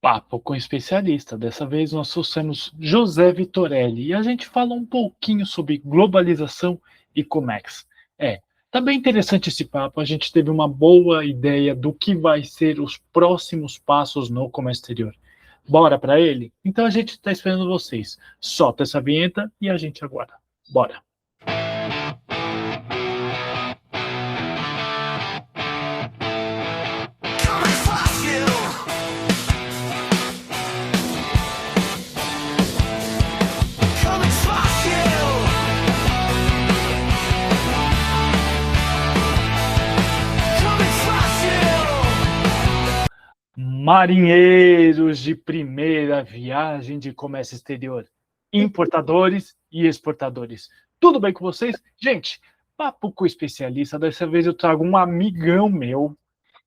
Papo com especialista. Dessa vez nós trouxemos José Vitorelli e a gente fala um pouquinho sobre globalização e Comex. Tá bem interessante esse papo. A gente teve uma boa ideia do que vai ser os próximos passos no comércio exterior. Bora para ele? Então a gente está esperando vocês. Solta essa vinheta e a gente aguarda. Bora! Marinheiros de primeira viagem de comércio exterior, importadores e exportadores. Tudo bem com vocês? Gente, papo com especialista. Dessa vez eu trago um amigão meu.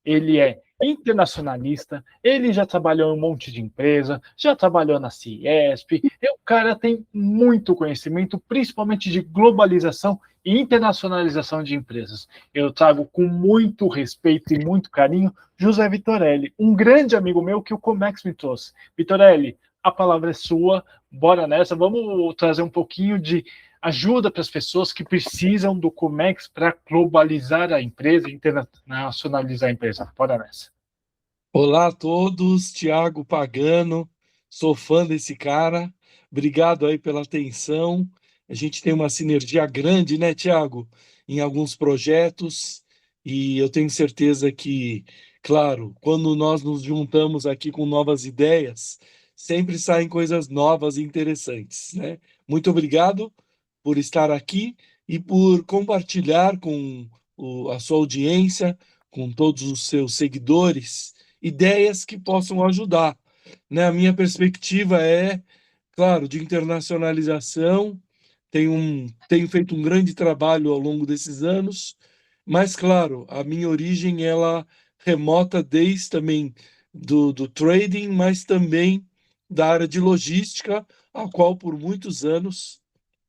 Ele é internacionalista, ele já trabalhou em um monte de empresa, já trabalhou na Ciesp. O cara tem muito conhecimento, principalmente de globalização e internacionalização de empresas. Eu trago com muito respeito e muito carinho José Vitorelli, um grande amigo meu que o Comex me trouxe. Vitorelli, a palavra é sua, bora nessa, vamos trazer um pouquinho de ajuda para as pessoas que precisam do Comex para globalizar a empresa, internacionalizar a empresa. Bora nessa. Olá a todos, Thiago Pagano, sou fã desse cara, obrigado aí pela atenção. A gente tem uma sinergia grande, né, Thiago, em alguns projetos, e eu tenho certeza que, claro, quando nós nos juntamos aqui com novas ideias, sempre saem coisas novas e interessantes, né? Muito obrigado por estar aqui e por compartilhar com a sua audiência, com todos os seus seguidores, ideias que possam ajudar, né? A minha perspectiva é, claro, de internacionalização. Tenho feito um grande trabalho ao longo desses anos, mas, claro, a minha origem ela remota desde também do trading, mas também da área de logística, a qual por muitos anos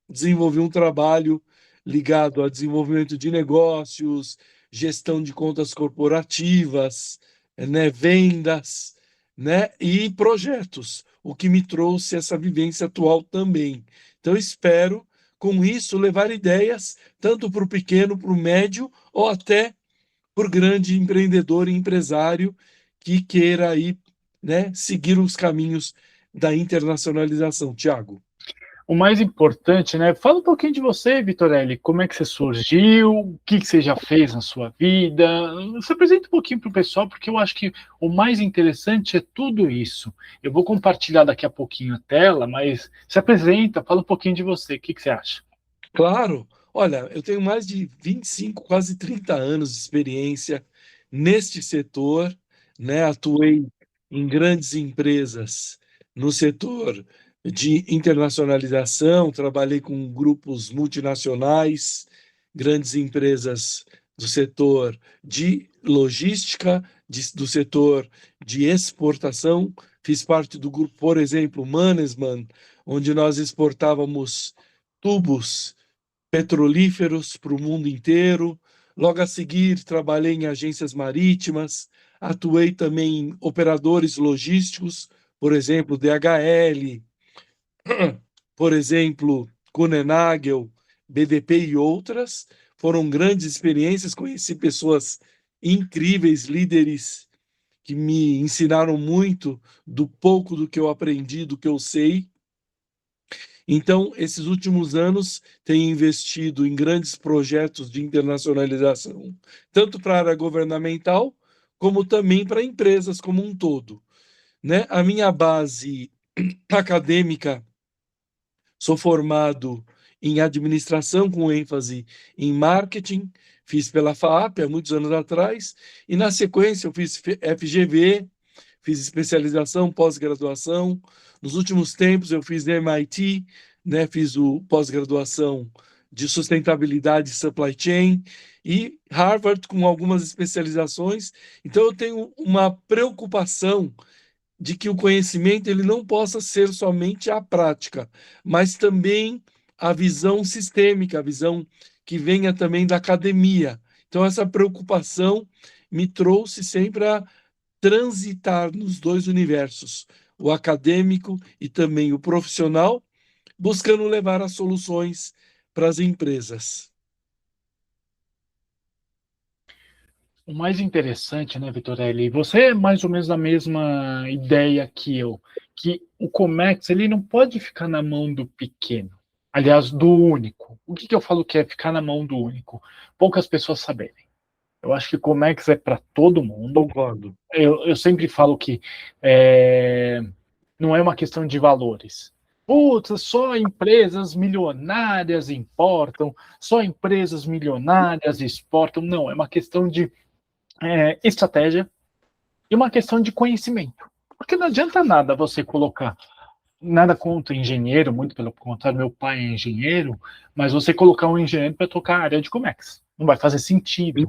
desenvolvi um trabalho ligado a desenvolvimento de negócios, gestão de contas corporativas, né, vendas, né, e projetos, o que me trouxe essa vivência atual também. Então, espero, com isso, levar ideias tanto para o pequeno, para o médio, ou até para o grande empreendedor e empresário que queira aí, né, seguir os caminhos da internacionalização. Tiago. O mais importante, né? Fala um pouquinho de você, Vitorelli. Como é que você surgiu? O que você já fez na sua vida? Se apresenta um pouquinho para o pessoal, porque eu acho que o mais interessante é tudo isso. Eu vou compartilhar daqui a pouquinho a tela, mas se apresenta, fala um pouquinho de você. O que você acha? Claro. Olha, eu tenho mais de 25, quase 30 anos de experiência neste setor, né? Atuei em grandes empresas no setor de internacionalização, trabalhei com grupos multinacionais, grandes empresas do setor de logística, do setor de exportação. Fiz parte do grupo, por exemplo, Mannesmann, onde nós exportávamos tubos petrolíferos para o mundo inteiro. Logo a seguir, trabalhei em agências marítimas, atuei também em operadores logísticos, por exemplo, DHL, por exemplo, Kuehne+Nagel, BDP e outras. Foram grandes experiências, conheci pessoas incríveis, líderes que me ensinaram muito do pouco do que eu aprendi, do que eu sei. Então, esses últimos anos, tenho investido em grandes projetos de internacionalização, tanto para a área governamental, como também para empresas como um todo, né? A minha base acadêmica, sou formado em administração com ênfase em marketing, fiz pela FAAP há muitos anos atrás, e na sequência eu fiz FGV, fiz especialização, pós-graduação. Nos últimos tempos eu fiz MIT, né, fiz o pós-graduação de sustentabilidade e supply chain, e Harvard com algumas especializações. Então eu tenho uma preocupação de que o conhecimento ele não possa ser somente a prática, mas também a visão sistêmica, a visão que venha também da academia. Então essa preocupação me trouxe sempre a transitar nos dois universos, o acadêmico e também o profissional, buscando levar as soluções para as empresas. O mais interessante, né, Vitorelli, você é mais ou menos da mesma ideia que eu, que o Comex ele não pode ficar na mão do pequeno, aliás, do único. O que, que eu falo que é ficar na mão do único? Poucas pessoas saberem. Eu acho que o Comex é para todo mundo. Concordo. Eu sempre falo que é, não é uma questão de valores. Putz, só empresas milionárias importam, só empresas milionárias exportam. Não, é uma questão de estratégia e uma questão de conhecimento. Porque não adianta nada você colocar nada contra engenheiro, muito pelo contrário, meu pai é engenheiro, mas você colocar um engenheiro para tocar a área de Comex. Não vai fazer sentido.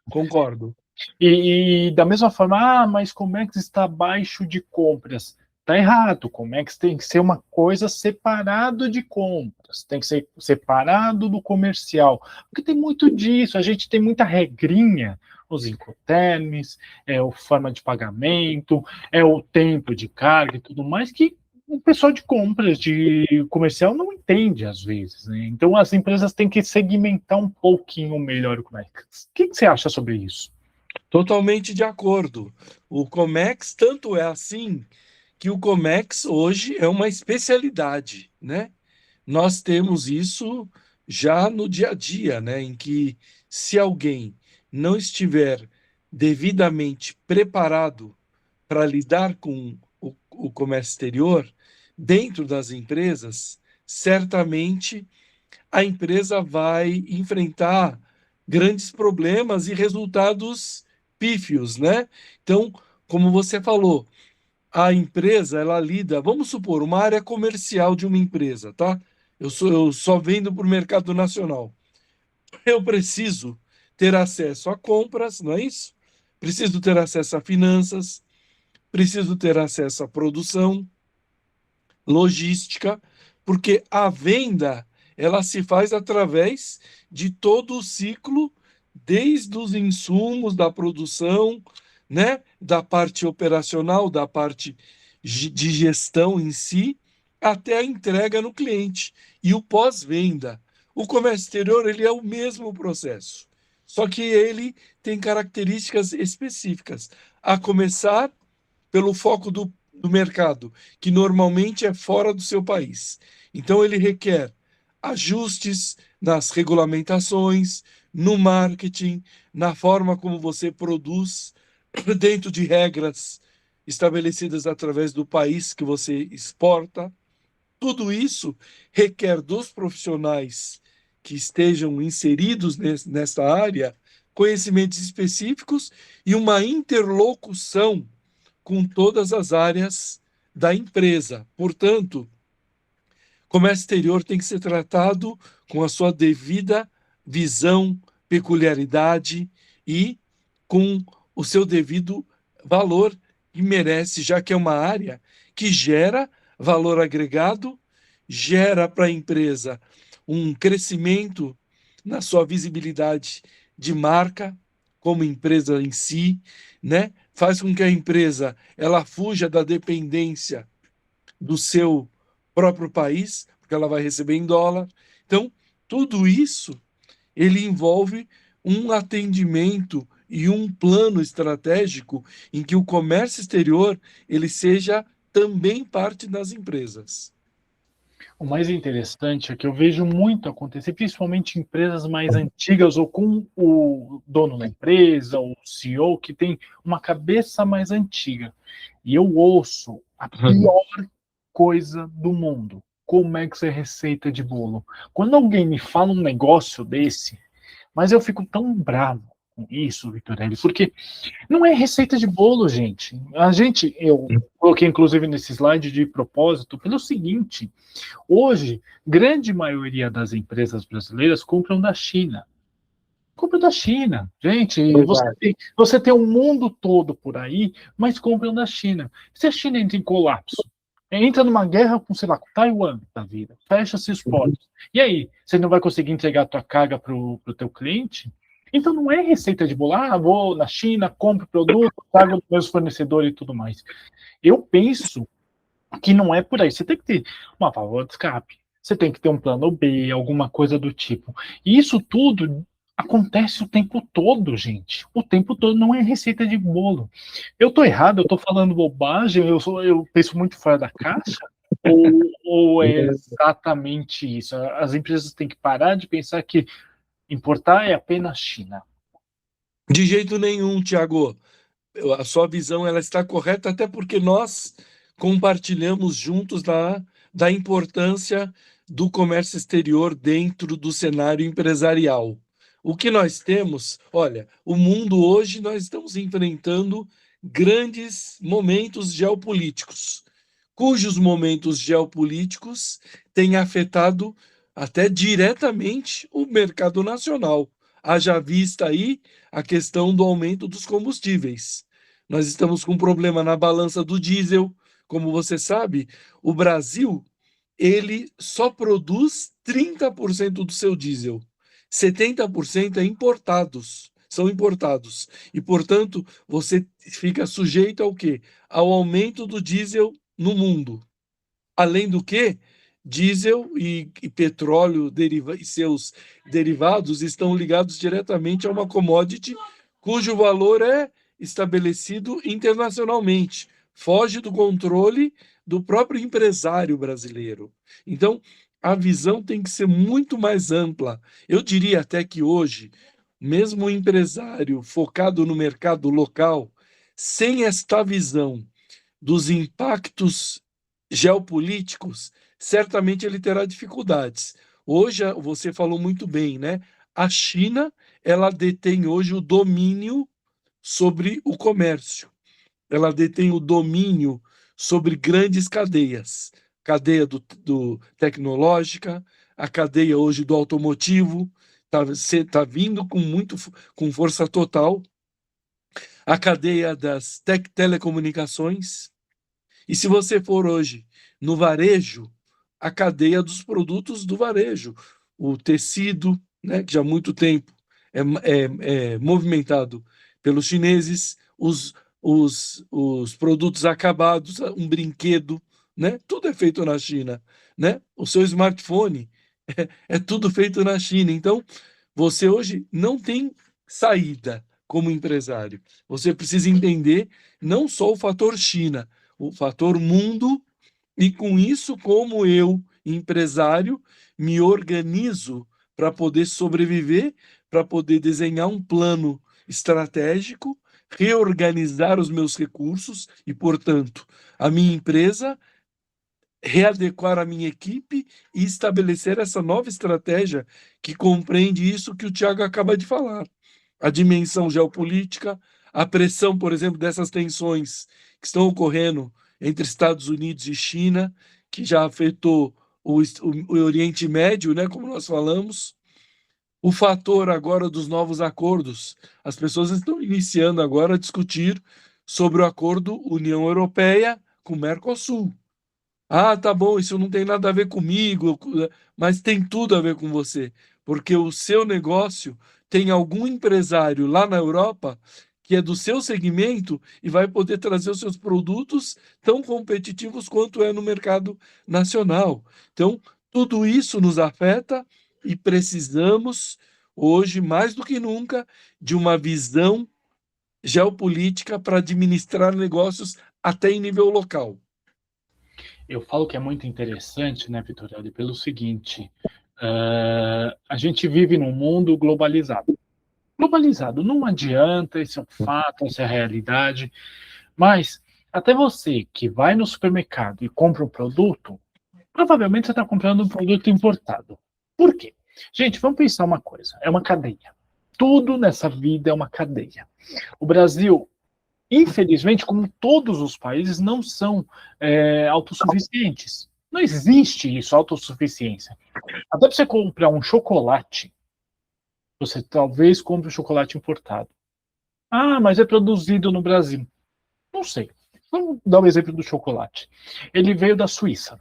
Concordo. E da mesma forma, mas Comex está abaixo de compras. Tá errado. Comex tem que ser uma coisa separado de compras, tem que ser separado do comercial, porque tem muito disso. A gente tem muita regrinha, os incoterms, o forma de pagamento, o tempo de carga e tudo mais que o pessoal de compras de comercial não entende às vezes, né? Então as empresas têm que segmentar um pouquinho melhor o Comex. O que você acha sobre isso? Totalmente de acordo. O Comex, tanto é assim que o Comex hoje é uma especialidade, né? Nós temos isso já no dia a dia, né? Em que se alguém não estiver devidamente preparado para lidar com o comércio exterior dentro das empresas, certamente a empresa vai enfrentar grandes problemas e resultados pífios, né? Então, como você falou, a empresa ela lida, vamos supor, uma área comercial de uma empresa, tá? Eu só vendo para o mercado nacional. Eu preciso ter acesso a compras, não é isso? Preciso ter acesso a finanças, preciso ter acesso à produção, logística, porque a venda ela se faz através de todo o ciclo, desde os insumos da produção, né, da parte operacional, da parte de gestão em si, até a entrega no cliente e o pós-venda. O comércio exterior ele é o mesmo processo, só que ele tem características específicas, a começar pelo foco do mercado, que normalmente é fora do seu país. Então, ele requer ajustes nas regulamentações, no marketing, na forma como você produz, dentro de regras estabelecidas através do país que você exporta. Tudo isso requer dos profissionais que estejam inseridos nessa área conhecimentos específicos e uma interlocução com todas as áreas da empresa. Portanto, comércio exterior tem que ser tratado com a sua devida visão, peculiaridade e com o seu devido valor que merece, já que é uma área que gera valor agregado, gera para a empresa um crescimento na sua visibilidade de marca como empresa em si, né? Faz com que a empresa ela fuja da dependência do seu próprio país, porque ela vai receber em dólar. Então, tudo isso ele envolve um atendimento e um plano estratégico em que o comércio exterior ele seja também parte das empresas. O mais interessante é que eu vejo muito acontecer, principalmente em empresas mais antigas ou com o dono da empresa, o CEO, que tem uma cabeça mais antiga. E eu ouço a pior coisa do mundo. Como é que isso é receita de bolo? Quando alguém me fala um negócio desse, mas eu fico tão bravo com isso, Vitorelli, porque não é receita de bolo, gente. Eu coloquei inclusive nesse slide de propósito, pelo seguinte: hoje, grande maioria das empresas brasileiras compram da China. Compram da China. Gente, você tem o mundo todo por aí, mas compram da China. Se a China entra em colapso, entra numa guerra com, sei lá, com Taiwan da vida, fecha-se os portos. E aí, você não vai conseguir entregar a tua carga para o teu cliente? Então não é receita de bolo, vou na China, compro produto, pago os meus fornecedores e tudo mais. Eu penso que não é por aí. Você tem que ter uma válvula de escape, você tem que ter um plano B, alguma coisa do tipo. E isso tudo acontece o tempo todo, gente. O tempo todo não é receita de bolo. Eu tô errado, eu tô falando bobagem, eu penso muito fora da caixa? Ou é exatamente isso? As empresas têm que parar de pensar que importar é apenas China. De jeito nenhum, Tiago. A sua visão ela está correta, até porque nós compartilhamos juntos da importância do comércio exterior dentro do cenário empresarial. O que nós temos, olha, o mundo hoje nós estamos enfrentando grandes momentos geopolíticos, cujos momentos geopolíticos têm afetado até diretamente o mercado nacional. Haja vista aí a questão do aumento dos combustíveis. Nós estamos com um problema na balança do diesel. Como você sabe, o Brasil ele só produz 30% do seu diesel. 70% é importados, são importados. E, portanto, você fica sujeito ao quê? Ao aumento do diesel no mundo. Além do que, diesel e petróleo e seus derivados estão ligados diretamente a uma commodity cujo valor é estabelecido internacionalmente, foge do controle do próprio empresário brasileiro. Então, a visão tem que ser muito mais ampla. Eu diria até que hoje, mesmo o empresário focado no mercado local, sem esta visão dos impactos geopolíticos, certamente ele terá dificuldades. Hoje, você falou muito bem, né? A China, ela detém hoje o domínio sobre o comércio. Ela detém o domínio sobre grandes cadeias. Cadeia do tecnológica, a cadeia hoje do automotivo, tá vindo com força total, a cadeia das telecomunicações, e se você for hoje no varejo, a cadeia dos produtos do varejo, o tecido, né, que já há muito tempo é movimentado pelos chineses, os produtos acabados, um brinquedo, né, tudo é feito na China, né? O seu smartphone é tudo feito na China. Então, você hoje não tem saída como empresário. Você precisa entender não só o fator China, o fator mundo, e com isso, como eu, empresário, me organizo para poder sobreviver, para poder desenhar um plano estratégico, reorganizar os meus recursos e, portanto, a minha empresa, readequar a minha equipe e estabelecer essa nova estratégia que compreende isso que o Tiago acaba de falar. A dimensão geopolítica, a pressão, por exemplo, dessas tensões que estão ocorrendo entre Estados Unidos e China, que já afetou o Oriente Médio, né, como nós falamos. O fator agora dos novos acordos. As pessoas estão iniciando agora a discutir sobre o acordo União Europeia com o Mercosul. Ah, tá bom, isso não tem nada a ver comigo, mas tem tudo a ver com você, porque o seu negócio tem algum empresário lá na Europa que é do seu segmento e vai poder trazer os seus produtos tão competitivos quanto é no mercado nacional. Então, tudo isso nos afeta e precisamos, hoje, mais do que nunca, de uma visão geopolítica para administrar negócios até em nível local. Eu falo que é muito interessante, né, Vitoriano, pelo seguinte: a gente vive num mundo globalizado. Globalizado, não adianta, esse é um fato, essa é a realidade, mas até você que vai no supermercado e compra um produto, provavelmente você está comprando um produto importado. Por quê? Gente, vamos pensar uma coisa: é uma cadeia. Tudo nessa vida é uma cadeia. O Brasil, infelizmente, como todos os países, não são autossuficientes. Não existe isso, autossuficiência. Até para você comprar um chocolate, você talvez compre um chocolate importado. Ah, mas é produzido no Brasil. Não sei. Vamos dar o exemplo do chocolate. Ele veio da Suíça.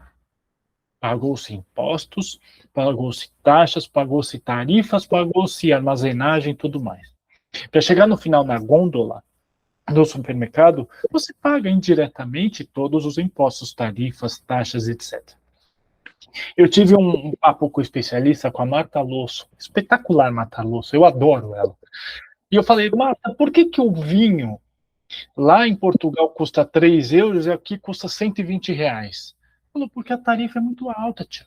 Pagou-se impostos, pagou-se taxas, pagou-se tarifas, pagou-se armazenagem e tudo mais. Para chegar no final na gôndola do supermercado, você paga indiretamente todos os impostos, tarifas, taxas, etc. Eu tive um papo com o especialista, com a Marta Losso, espetacular Marta Losso, eu adoro ela. E eu falei, Marta, por que, que o vinho lá em Portugal custa 3 euros e aqui custa 120 reais? Falou, porque a tarifa é muito alta, tia.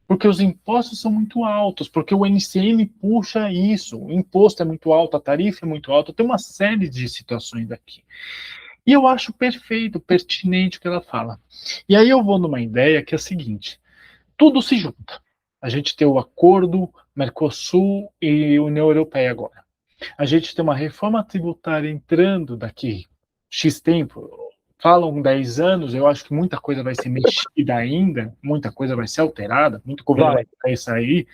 Porque os impostos são muito altos, porque o NCM puxa isso, o imposto é muito alto, a tarifa é muito alta, tem uma série de situações aqui. E eu acho perfeito, pertinente o que ela fala. E aí eu vou numa ideia que é a seguinte: tudo se junta. A gente tem o acordo Mercosul e União Europeia agora. A gente tem uma reforma tributária entrando daqui X tempo, falam 10 anos, eu acho que muita coisa vai ser mexida ainda, muita coisa vai ser alterada, muito governo vai sair,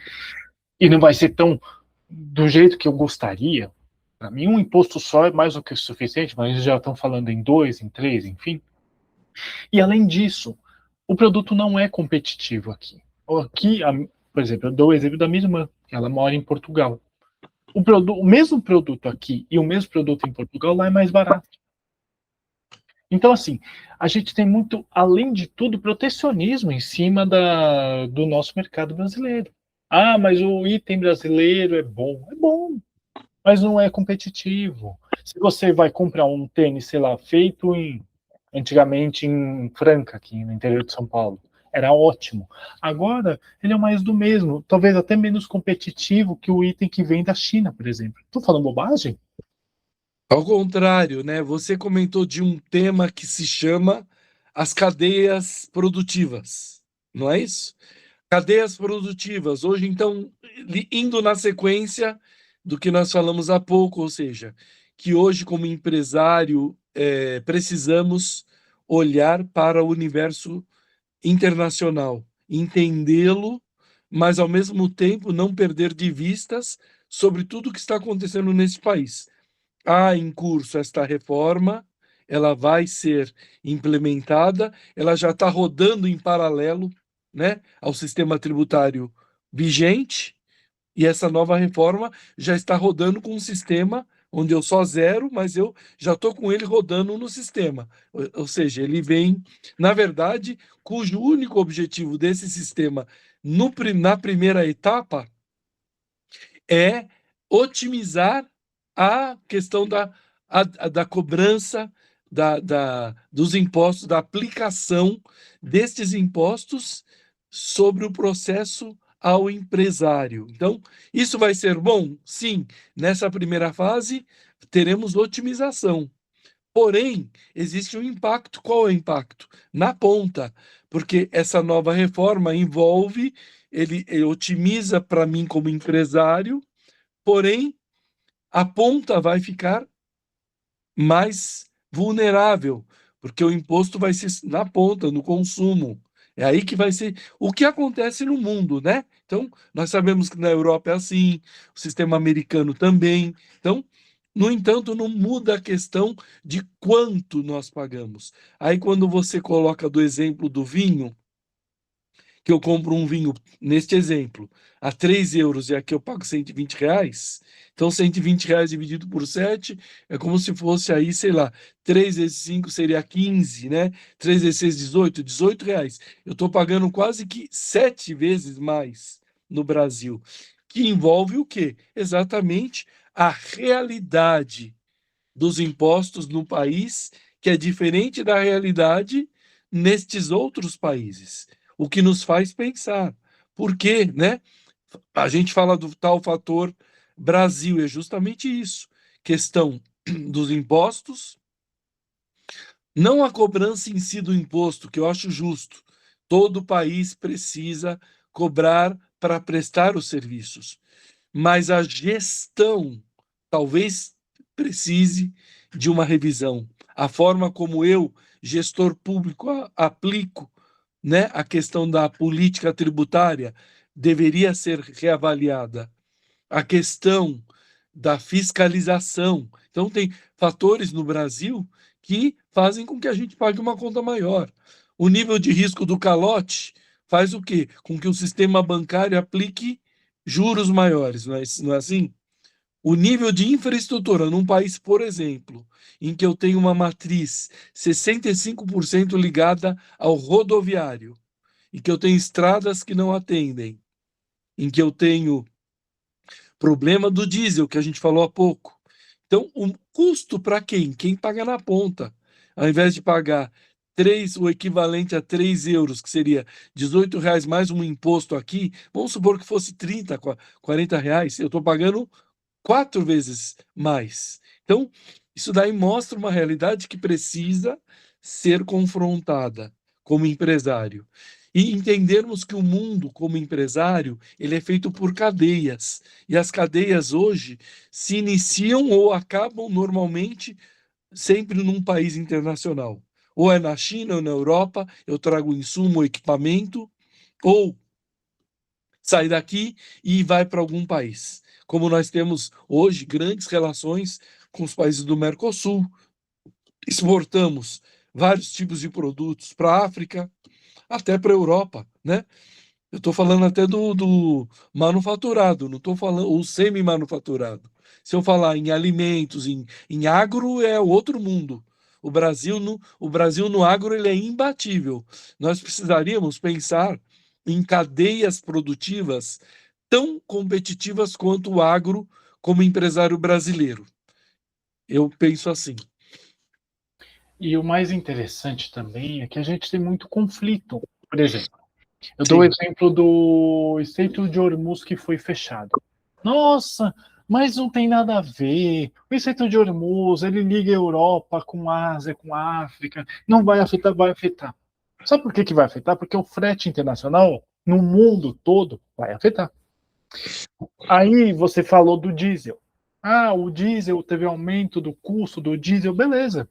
e não vai ser tão do jeito que eu gostaria. Para mim, um imposto só é mais do que o suficiente, mas eles já estão falando em 2, em 3, enfim. E além disso, o produto não é competitivo aqui. Aqui, por exemplo, eu dou o exemplo da minha irmã, ela mora em Portugal. O mesmo produto aqui e o mesmo produto em Portugal lá é mais barato. Então, assim, a gente tem muito, além de tudo, protecionismo em cima do nosso mercado brasileiro. Ah, mas o item brasileiro é bom. É bom, mas não é competitivo. Se você vai comprar um tênis, sei lá, feito antigamente em Franca, aqui no interior de São Paulo, era ótimo. Agora, ele é mais do mesmo, talvez até menos competitivo que o item que vem da China, por exemplo. Estou falando bobagem? Ao contrário, né? Você comentou de um tema que se chama as cadeias produtivas, não é isso? Cadeias produtivas. Hoje, então, indo na sequência do que nós falamos há pouco, ou seja, que hoje, como empresário, precisamos olhar para o universo internacional, entendê-lo, mas ao mesmo tempo não perder de vistas sobre tudo o que está acontecendo nesse país. Há em curso esta reforma, ela vai ser implementada, ela já está rodando em paralelo, né, ao sistema tributário vigente, e essa nova reforma já está rodando com um sistema onde eu só zero, mas eu já estou com ele rodando no sistema. Ou seja, ele vem, na verdade, cujo único objetivo desse sistema na primeira etapa é otimizar a questão da cobrança dos impostos, da aplicação destes impostos sobre o processo ao empresário. Então, isso vai ser bom? Sim, nessa primeira fase teremos otimização. Porém, existe um impacto. Qual é o impacto? Na ponta, porque essa nova reforma envolve, ele otimiza para mim como empresário, porém, a ponta vai ficar mais vulnerável, porque o imposto vai ser na ponta, no consumo. É aí que vai ser o que acontece no mundo, né? Então, nós sabemos que na Europa é assim, o sistema americano também. Então, no entanto, não muda a questão de quanto nós pagamos. Aí, quando você coloca do exemplo do vinho, que eu compro um vinho, neste exemplo, a 3 euros e aqui eu pago 120 reais, então 120 reais dividido por 7 é como se fosse aí, sei lá, 3 vezes 5 seria 15, né? 3 vezes 6, 18, 18 reais. Eu estou pagando quase que 7 vezes mais no Brasil, que envolve o quê? Exatamente a realidade dos impostos no país, que é diferente da realidade nestes outros países. O que nos faz pensar. Por quê, né? A gente fala do tal fator Brasil, é justamente isso. Questão dos impostos, não a cobrança em si do imposto, que eu acho justo. Todo país precisa cobrar para prestar os serviços, mas a gestão talvez precise de uma revisão. A forma como eu, gestor público, aplico, né, a questão da política tributária deveria ser reavaliada. A questão da fiscalização. Então, tem fatores no Brasil que fazem com que a gente pague uma conta maior. O nível de risco do calote faz o quê? Com que o sistema bancário aplique juros maiores, não é assim? O nível de infraestrutura num país, por exemplo, em que eu tenho uma matriz 65% ligada ao rodoviário, em que eu tenho estradas que não atendem, em que eu tenho problema do diesel, que a gente falou há pouco. Então, o custo para quem? Quem paga na ponta. Ao invés de pagar o equivalente a 3 euros, que seria R$ 18 mais um imposto aqui, vamos supor que fosse 30, R$ 40, eu estou pagando 4 vezes mais. Então, isso daí mostra uma realidade que precisa ser confrontada como empresário. E entendermos que o mundo, como empresário, ele é feito por cadeias. E as cadeias hoje se iniciam ou acabam normalmente sempre num país internacional. Ou é na China ou na Europa, eu trago insumo ou equipamento, ou sai daqui e vai para algum país. Como nós temos hoje grandes relações com os países do Mercosul, exportamos vários tipos de produtos para a África, até para a Europa, né? Eu estou falando até do manufaturado, não estou falando o semi-manufaturado. Se eu falar em alimentos, em agro, é outro mundo. O Brasil no agro ele é imbatível. Nós precisaríamos pensar em cadeias produtivas tão competitivas quanto o agro como empresário brasileiro. Eu penso assim. E o mais interessante também é que a gente tem muito conflito. Por exemplo, eu dou o Sim. exemplo do Estreito de Hormuz que foi fechado. Nossa, mas não tem nada a ver. O Estreito de Hormuz, ele liga a Europa com a Ásia, com a África. Não vai afetar, vai afetar. Sabe por que, que vai afetar? Porque o frete internacional, no mundo todo, vai afetar. Aí você falou do diesel. Ah, o diesel teve aumento do custo do diesel, beleza.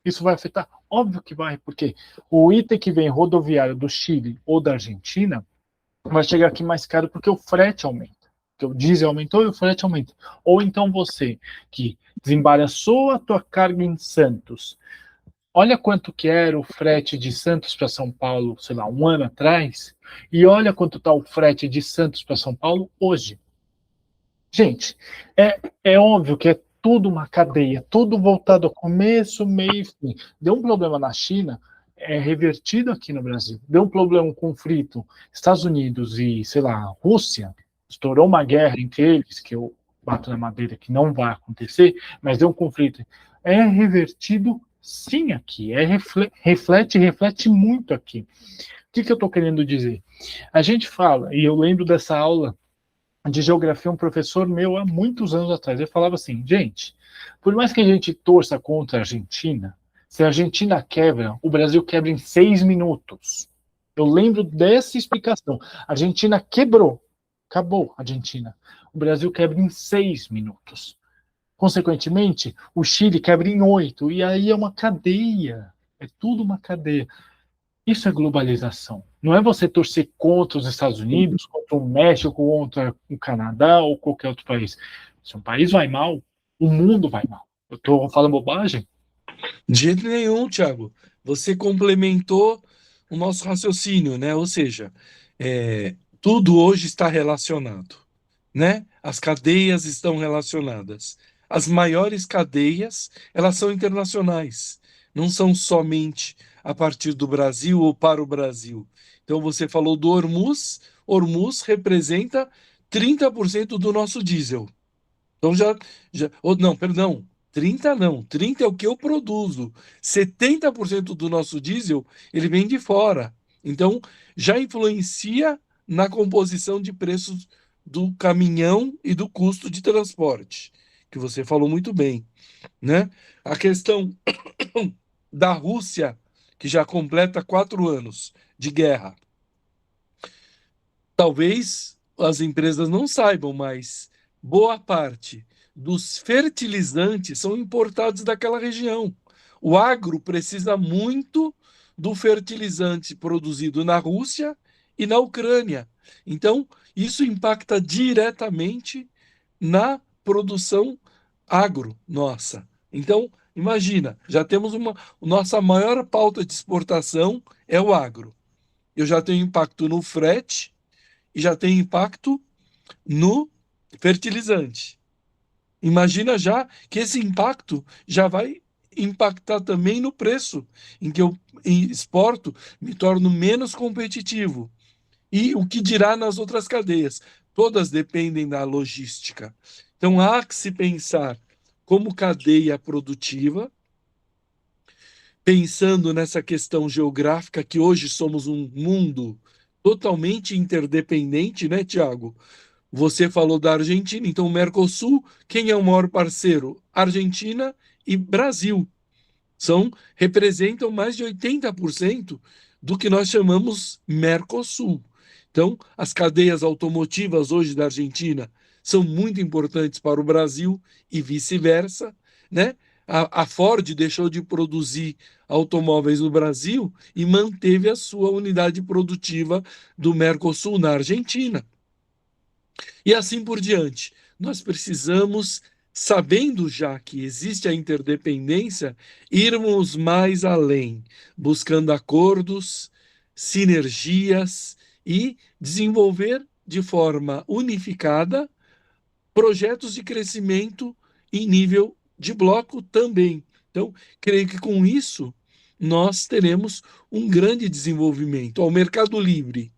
Isso vai afetar? Óbvio que vai, porque o item que vem rodoviário do Chile ou da Argentina vai chegar aqui mais caro porque o frete aumenta. Porque o diesel aumentou e o frete aumenta. Ou então você, que desembaraçou a tua carga em Santos, olha quanto que era o frete de Santos para São Paulo, sei lá, um ano atrás, e olha quanto está o frete de Santos para São Paulo hoje. Gente, é óbvio que é tudo uma cadeia, tudo voltado ao começo, meio e fim. Deu um problema na China, é revertido aqui no Brasil. Deu um problema, um conflito, Estados Unidos e, sei lá, Rússia, estourou uma guerra entre eles, que eu bato na madeira que não vai acontecer, mas deu um conflito. É revertido sim aqui, reflete muito aqui. O que eu estou querendo dizer? A gente fala, e eu lembro dessa aula de geografia, um professor meu há muitos anos atrás, ele falava assim, gente, por mais que a gente torça contra a Argentina, se a Argentina quebra, o Brasil quebra em 6 minutos. Eu lembro dessa explicação. A Argentina quebrou, acabou a Argentina. O Brasil quebra em 6 minutos. Consequentemente, o Chile quebra em 8, e aí é uma cadeia, é tudo uma cadeia. Isso é globalização. Não é você torcer contra os Estados Unidos, contra o México, contra o Canadá ou qualquer outro país. Se um país vai mal, o mundo vai mal. Eu estou falando bobagem? De jeito nenhum, Thiago. Você complementou o nosso raciocínio, né? Ou seja, tudo hoje está relacionado, né? As cadeias estão relacionadas. As maiores cadeias, elas são internacionais, não são somente a partir do Brasil ou para o Brasil. Então você falou do Hormuz, Hormuz representa 30% do nosso diesel. Então não, perdão, 30 não, 30 é o que eu produzo. 70% do nosso diesel, ele vem de fora. Então, já influencia na composição de preços do caminhão e do custo de transporte, que você falou muito bem, né? A questão da Rússia, que já completa 4 anos de guerra. Talvez as empresas não saibam, mas boa parte dos fertilizantes são importados daquela região. O agro precisa muito do fertilizante produzido na Rússia e na Ucrânia. Então, isso impacta diretamente na produção agro nossa. Então, imagina, já temos nossa maior pauta de exportação é o agro. eu já tenho impacto no frete e já tenho impacto no fertilizante. Imagina já que esse impacto já vai impactar também no preço em que eu exporto, me torno menos competitivo. E o que dirá nas outras cadeias? Todas dependem da logística. Então há que se pensar como cadeia produtiva, pensando nessa questão geográfica, que hoje somos um mundo totalmente interdependente, né, Tiago? Você falou da Argentina, então o Mercosul, quem é o maior parceiro? Argentina e Brasil. Representam mais de 80% do que nós chamamos Mercosul. Então, as cadeias automotivas hoje da Argentina são muito importantes para o Brasil e vice-versa, né? A Ford deixou de produzir automóveis no Brasil e manteve a sua unidade produtiva do Mercosul na Argentina. E assim por diante. Nós precisamos, sabendo já que existe a interdependência, irmos mais além, buscando acordos, sinergias e desenvolver de forma unificada projetos de crescimento em nível de bloco também. Então, creio que com isso nós teremos um grande desenvolvimento. O Mercado Livre.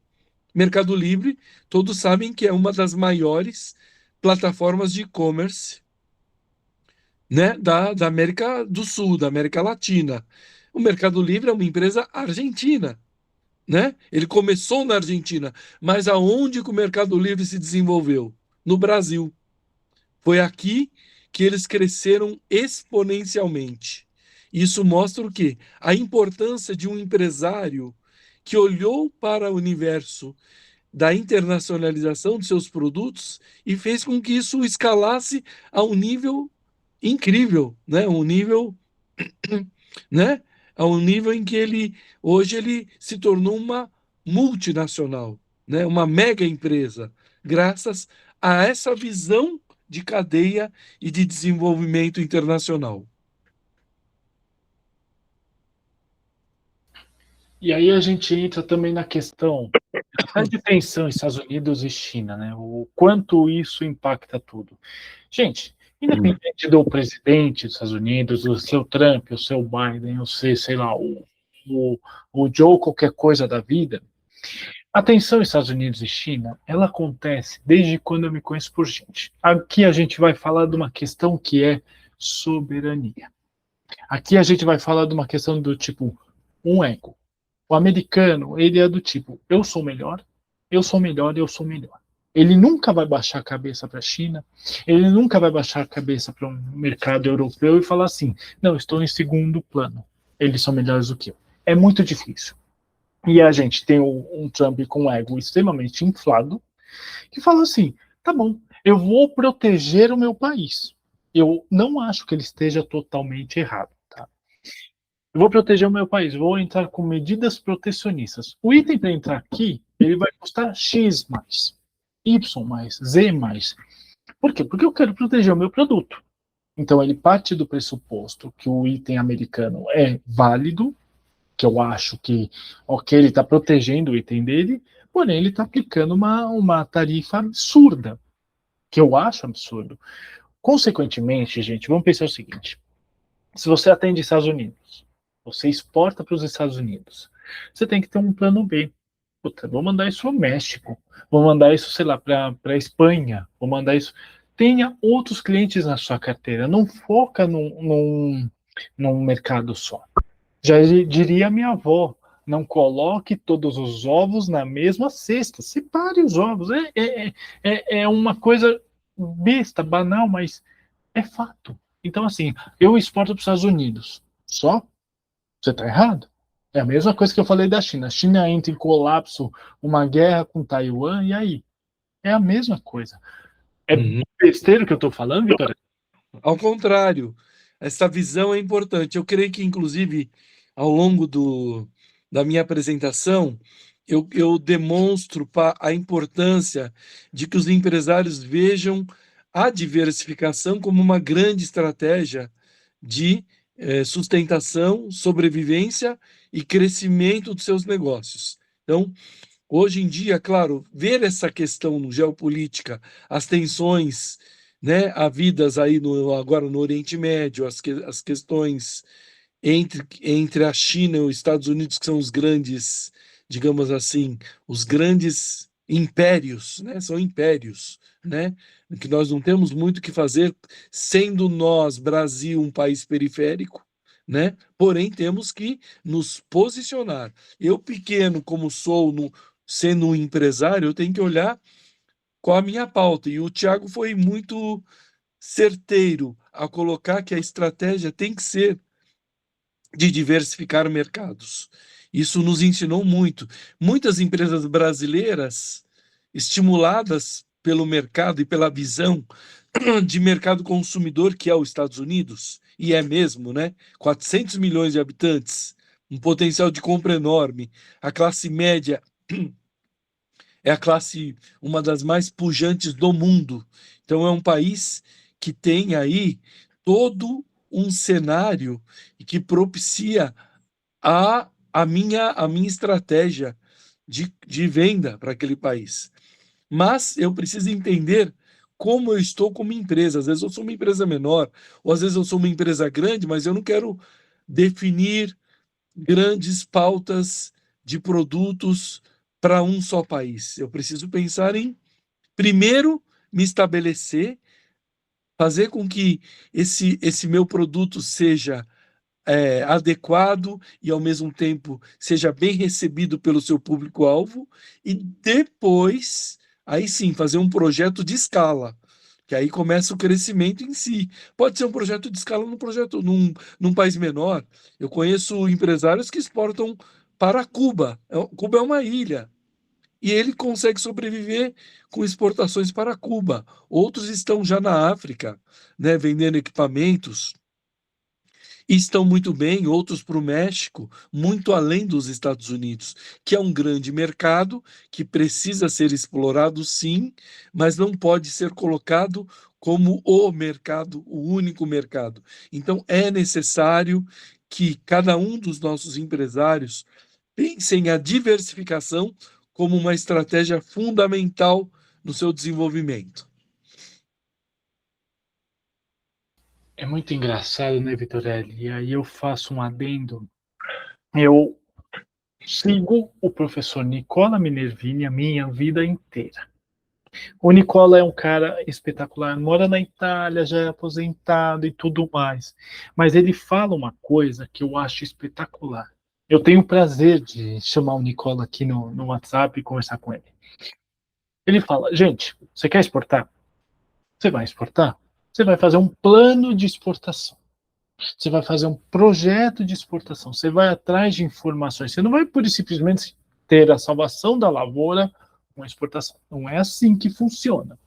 Mercado Livre, todos sabem que é uma das maiores plataformas de e-commerce, né, da América do Sul, da América Latina. O Mercado Livre é uma empresa argentina, né? Ele começou na Argentina, mas aonde que o Mercado Livre se desenvolveu? No Brasil. Foi aqui que eles cresceram exponencialmente. Isso mostra o quê? A importância de um empresário que olhou para o universo da internacionalização de seus produtos e fez com que isso escalasse a um nível incrível, né? Um nível, né? A um nível em que ele hoje ele se tornou uma multinacional, né? Uma mega empresa, graças a essa visão de cadeia e de desenvolvimento internacional. E aí a gente entra também na questão da tensão Estados Unidos e China, né? O quanto isso impacta tudo. Gente, independente do presidente dos Estados Unidos, o seu Trump, o seu Biden, o seu, sei lá, o, o Joe, qualquer coisa da vida, a tensão Estados Unidos e China, ela acontece desde quando eu me conheço por gente. Aqui a gente vai falar de uma questão que é soberania. Aqui a gente vai falar de uma questão do tipo, um ego. O americano, ele é do tipo, eu sou melhor, eu sou melhor, eu sou melhor. Ele nunca vai baixar a cabeça para a China, ele nunca vai baixar a cabeça para um mercado europeu e falar assim, não, estou em segundo plano, eles são melhores do que eu. É muito difícil. E a gente tem um Trump com um ego extremamente inflado, que fala assim, tá bom, eu vou proteger o meu país. Eu não acho que ele esteja totalmente errado. Tá? Eu vou proteger o meu país, vou entrar com medidas protecionistas. O item para entrar aqui, ele vai custar X mais, Y mais, Z mais. Por quê? Porque eu quero proteger o meu produto. Então ele parte do pressuposto que o item americano é válido, que eu acho que, ok, ele está protegendo o item dele, porém ele está aplicando uma tarifa absurda, que eu acho absurdo. Consequentemente, gente, vamos pensar o seguinte: se você atende Estados Unidos, você exporta para os Estados Unidos, você tem que ter um plano B. Puta, vou mandar isso ao México, vou mandar isso, sei lá, para a Espanha, vou mandar isso. Tenha outros clientes na sua carteira, não foca num mercado só. Já diria minha avó, não coloque todos os ovos na mesma cesta, separe os ovos. É uma coisa besta, banal, mas é fato. Então, assim, eu exporto para os Estados Unidos. Só? Você está errado. É a mesma coisa que eu falei da China. A China entra em colapso, uma guerra com Taiwan, e aí? É a mesma coisa. É besteira que eu estou falando, Vitor? Ao contrário, essa visão é importante. Eu creio que, inclusive, ao longo da minha apresentação, eu demonstro a importância de que os empresários vejam a diversificação como uma grande estratégia de sustentação, sobrevivência e crescimento dos seus negócios. Então, hoje em dia, claro, ver essa questão no geopolítica, as tensões, né, havidas aí agora no Oriente Médio, as questões entre a China e os Estados Unidos, que são os grandes, digamos assim, os grandes impérios, né? São impérios, né? Que nós não temos muito o que fazer, sendo nós, Brasil, um país periférico, né? Porém, temos que nos posicionar. Eu, pequeno como sou, sendo um empresário, eu tenho que olhar qual a minha pauta. E o Tiago foi muito certeiro a colocar que a estratégia tem que ser de diversificar mercados. Isso nos ensinou muito. Muitas empresas brasileiras, estimuladas pelo mercado e pela visão de mercado consumidor que é os Estados Unidos, e é mesmo, né? 400 milhões de habitantes, um potencial de compra enorme. A classe média é a classe, uma das mais pujantes do mundo. Então, é um país que tem aí todo um cenário que propicia a minha estratégia de venda para aquele país. Mas eu preciso entender como eu estou como empresa. Às vezes eu sou uma empresa menor, ou às vezes eu sou uma empresa grande, mas eu não quero definir grandes pautas de produtos para um só país. Eu preciso pensar em, primeiro, me estabelecer, fazer com que esse meu produto seja adequado e, ao mesmo tempo, seja bem recebido pelo seu público-alvo, e depois, aí sim, fazer um projeto de escala, que aí começa o crescimento em si. Pode ser um projeto de escala num país menor. Eu conheço empresários que exportam para Cuba. Cuba é uma ilha. E ele consegue sobreviver com exportações para Cuba. Outros estão já na África, né, vendendo equipamentos e estão muito bem, outros para o México, muito além dos Estados Unidos, que é um grande mercado que precisa ser explorado, sim, mas não pode ser colocado como o mercado, o único mercado. Então, é necessário que cada um dos nossos empresários pense em a diversificação como uma estratégia fundamental no seu desenvolvimento. É muito engraçado, né, Vitorelli? E aí eu faço um adendo. Eu sigo o professor Nicola Minervini a minha vida inteira. O Nicola é um cara espetacular, mora na Itália, já é aposentado e tudo mais. Mas ele fala uma coisa que eu acho espetacular. Eu tenho o prazer de chamar o Nicola aqui no WhatsApp e conversar com ele. Ele fala: gente, você quer exportar? Você vai exportar? Você vai fazer um plano de exportação. Você vai fazer um projeto de exportação. Você vai atrás de informações. Você não vai por simplesmente ter a salvação da lavoura com a exportação. Não é assim que funciona.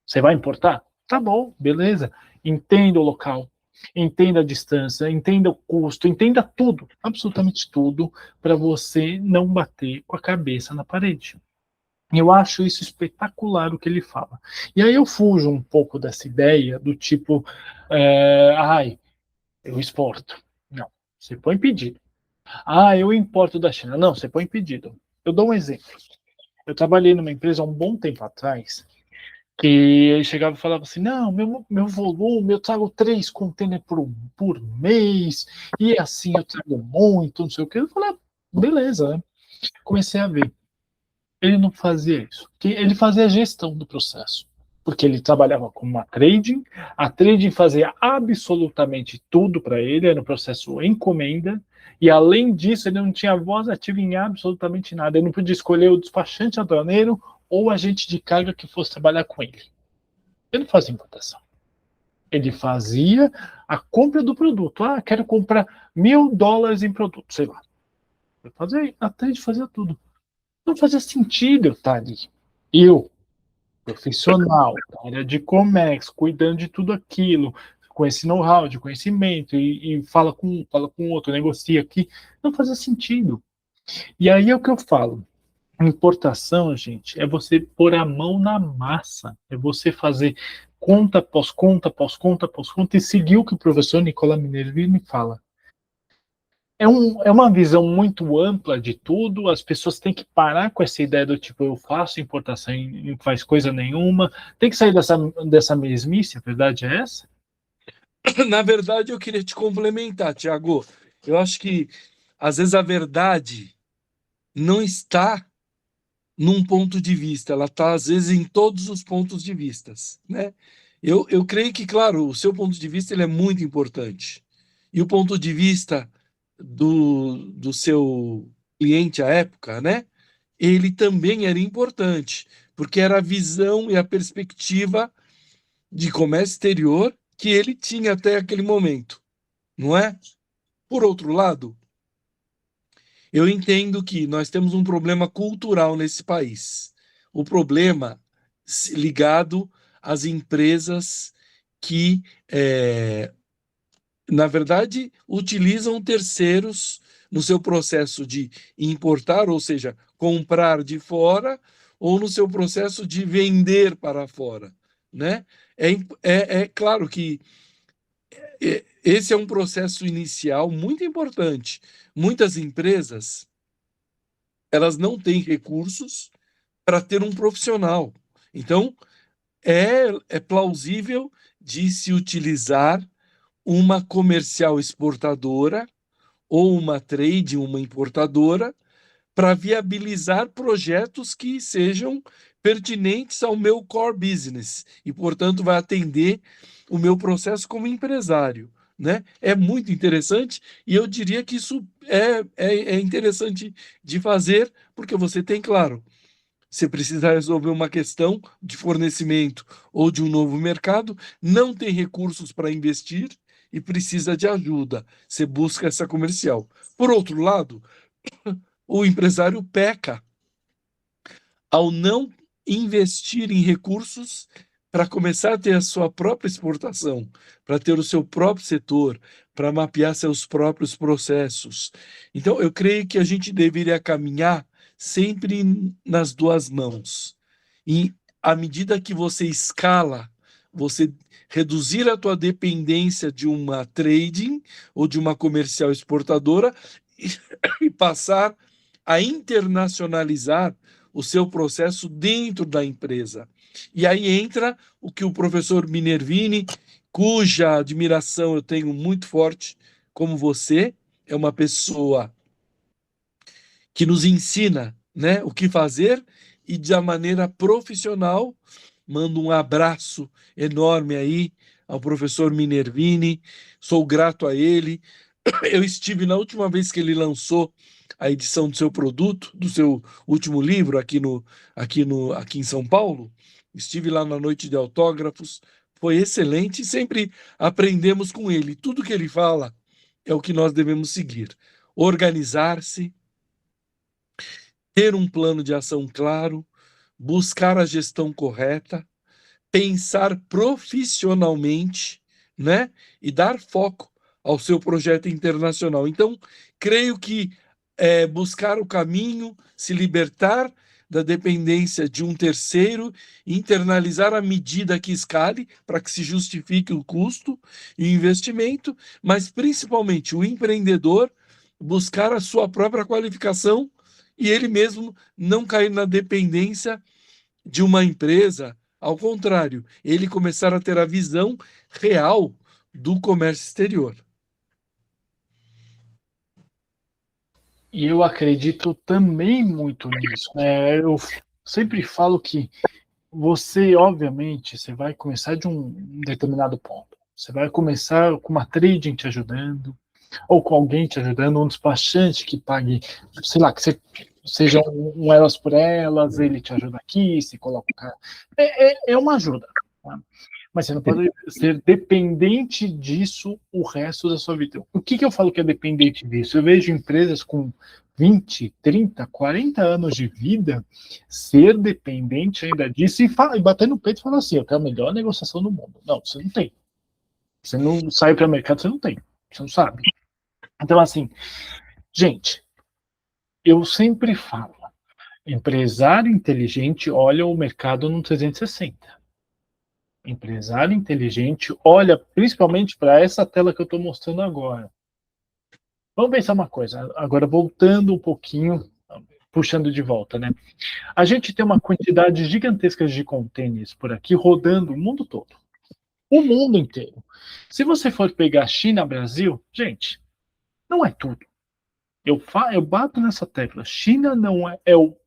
Você vai importar? Tá bom, beleza. Entenda o local, entenda a distância, entenda o custo, entenda tudo, absolutamente tudo, para você não bater com a cabeça na parede. Eu acho isso espetacular o que ele fala. E aí eu fujo um pouco dessa ideia do tipo, ai, eu exporto. Não, você põe pedido. Ah, eu importo da China. Não, você põe pedido. Eu dou um exemplo. Eu trabalhei numa empresa há um bom tempo atrás que ele chegava e falava assim, não, meu volume, eu trago 3 containers por mês, e assim eu trago muito, não sei o que. Eu falei, beleza, né? Comecei a ver. Ele não fazia isso. Ele fazia a gestão do processo. Porque ele trabalhava com uma trading, a trading fazia absolutamente tudo para ele, era um processo encomenda, e além disso, ele não tinha voz ativa em absolutamente nada. Ele não podia escolher o despachante aduaneiro ou agente de carga que fosse trabalhar com ele. Ele não fazia importação. Ele fazia a compra do produto. Ah, quero comprar $1.000 em produto, sei lá. Eu fazia, a trade fazia tudo. Não fazia sentido eu estar ali. Eu, profissional, da área de Comex, cuidando de tudo aquilo, com esse know-how, de conhecimento, e fala com outro, negocia aqui, não fazia sentido. E aí é o que eu falo. Importação, gente, é você pôr a mão na massa, é você fazer conta após conta, após conta, após conta, e seguir o que o professor Nicola Minervini fala. é uma visão muito ampla de tudo, as pessoas têm que parar com essa ideia do tipo, eu faço importação e não faz coisa nenhuma, tem que sair dessa mesmice, a verdade é essa? Na verdade, eu queria te complementar, Tiago. Eu acho que, às vezes, a verdade não está num ponto de vista, ela está, às vezes, em todos os pontos de vistas, né? Eu creio que, claro, o seu ponto de vista ele é muito importante. E o ponto de vista do seu cliente à época, né? Ele também era importante, porque era a visão e a perspectiva de comércio exterior que ele tinha até aquele momento, não é? Por outro lado, eu entendo que nós temos um problema cultural nesse país. O problema ligado às empresas que, na verdade, utilizam terceiros no seu processo de importar, ou seja, comprar de fora, ou no seu processo de vender para fora, né? É claro que esse é um processo inicial muito importante. Muitas empresas elas não têm recursos para ter um profissional. Então, é plausível de se utilizar uma comercial exportadora ou uma trade, uma importadora, para viabilizar projetos que sejam pertinentes ao meu core business e, portanto, vai atender o meu processo como empresário. Né? É muito interessante e eu diria que isso é interessante de fazer, porque você tem, claro, você precisa resolver uma questão de fornecimento ou de um novo mercado, não tem recursos para investir e precisa de ajuda. Você busca essa comercial. Por outro lado, o empresário peca ao não investir em recursos para começar a ter a sua própria exportação, para ter o seu próprio setor, para mapear seus próprios processos. Então, eu creio que a gente deveria caminhar sempre nas duas mãos. E à medida que você escala, você reduzir a tua dependência de uma trading ou de uma comercial exportadora e passar a internacionalizar o seu processo dentro da empresa. E aí entra o que o professor Minervini, cuja admiração eu tenho muito forte, como você, é uma pessoa que nos ensina, né, o que fazer e de uma maneira profissional. Mando um abraço enorme aí ao professor Minervini, sou grato a ele. Eu estive na última vez que ele lançou a edição do seu produto, do seu último livro aqui em São Paulo. Estive lá na noite de autógrafos, foi excelente e sempre aprendemos com ele. Tudo que ele fala é o que nós devemos seguir. Organizar-se, ter um plano de ação claro, buscar a gestão correta, pensar profissionalmente, né? E dar foco ao seu projeto internacional. Então, creio que buscar o caminho, se libertar da dependência de um terceiro, internalizar a medida que escale para que se justifique o custo e o investimento, mas principalmente o empreendedor buscar a sua própria qualificação e ele mesmo não cair na dependência de uma empresa, ao contrário, ele começar a ter a visão real do comércio exterior. E eu acredito também muito nisso, né? Eu sempre falo que você, obviamente, você vai começar de um determinado ponto. Você vai começar com uma trading te ajudando, ou com alguém te ajudando, um despachante que pague, sei lá, que você seja um elas por elas, ele te ajuda aqui, você coloca o cara. É uma ajuda. Tá? Mas você não pode ser dependente disso o resto da sua vida. O que eu falo que é dependente disso? Eu vejo empresas com 20, 30, 40 anos de vida ser dependente ainda disso e bater no peito e falar assim, eu tenho a melhor negociação do mundo. Não, você não tem. Você não sai para o mercado, você não tem. Você não sabe. Então, assim, gente, eu sempre falo, empresário inteligente olha o mercado no 360. Empresário inteligente olha principalmente para essa tela que eu estou mostrando agora. Vamos pensar uma coisa, agora voltando um pouquinho, puxando de volta, né? A gente tem uma quantidade gigantesca de contêineres por aqui rodando o mundo todo. O mundo inteiro. Se você for pegar China, Brasil, gente, não é tudo. Eu bato nessa tecla. China não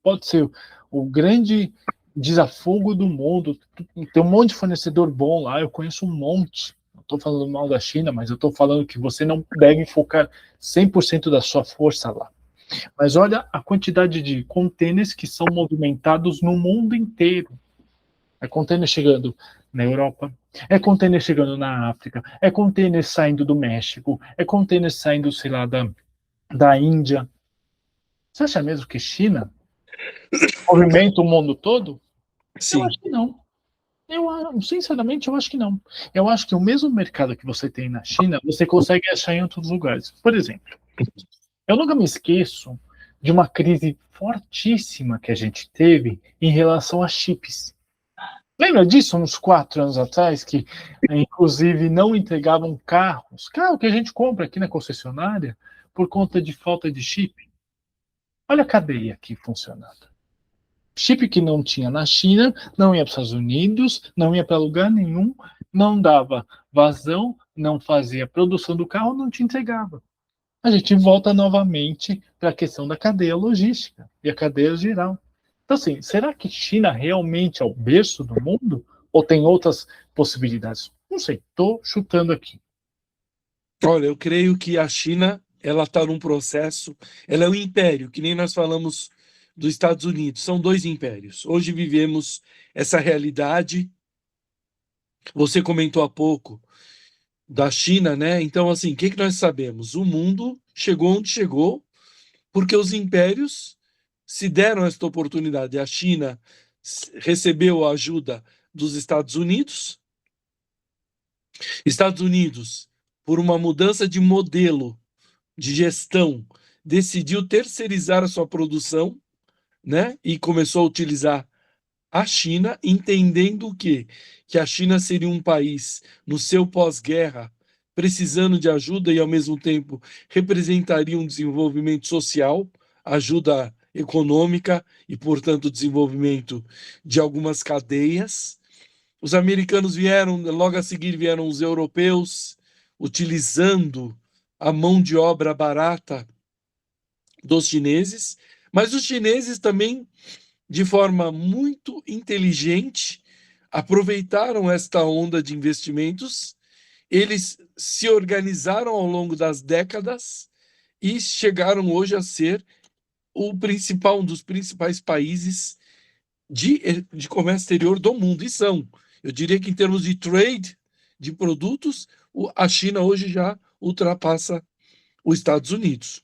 pode ser o grande desafogo do mundo. Tem um monte de fornecedor bom lá, eu conheço um monte. Não estou falando mal da China, mas eu estou falando que você não deve focar 100% da sua força lá. Mas olha a quantidade de contêineres que são movimentados no mundo inteiro. É contêiner chegando na Europa, é contêiner chegando na África, é contêiner saindo do México, é contêiner saindo, sei lá, da Índia. Você acha mesmo que China movimenta o mundo todo? Eu Sim. acho que não. Sinceramente, eu acho que não. Eu acho que o mesmo mercado que você tem na China, você consegue achar em outros lugares. Por exemplo, eu nunca me esqueço de uma crise fortíssima que a gente teve em relação a chips. Lembra disso uns 4 anos atrás, que inclusive não entregavam carros, carro que a gente compra aqui na concessionária, por conta de falta de chip? Olha a cadeia aqui funcionando. Chip que não tinha na China, não ia para os Estados Unidos, não ia para lugar nenhum, não dava vazão, não fazia produção do carro, não te entregava. A gente volta novamente para a questão da cadeia logística e a cadeia geral. Então, assim, será que China realmente é o berço do mundo? Ou tem outras possibilidades? Não sei, estou chutando aqui. Olha, eu creio que a China, ela está num processo, ela é um império, que nem nós falamos dos Estados Unidos, são dois impérios. Hoje vivemos essa realidade. Você comentou há pouco da China, né? Então, assim, o que nós sabemos? O mundo chegou onde chegou porque os impérios se deram esta oportunidade. A China recebeu a ajuda dos Estados Unidos. Estados Unidos, por uma mudança de modelo de gestão, decidiu terceirizar a sua produção, né? E começou a utilizar a China, entendendo o quê? Que a China seria um país no seu pós-guerra, precisando de ajuda e, ao mesmo tempo, representaria um desenvolvimento social, ajuda econômica e, portanto, desenvolvimento de algumas cadeias. Os americanos vieram, logo a seguir vieram os europeus, utilizando a mão de obra barata dos chineses, mas os chineses também, de forma muito inteligente, aproveitaram esta onda de investimentos, eles se organizaram ao longo das décadas e chegaram hoje a ser um dos principais países de comércio exterior do mundo. E são, eu diria que em termos de trade de produtos, a China hoje já ultrapassa os Estados Unidos.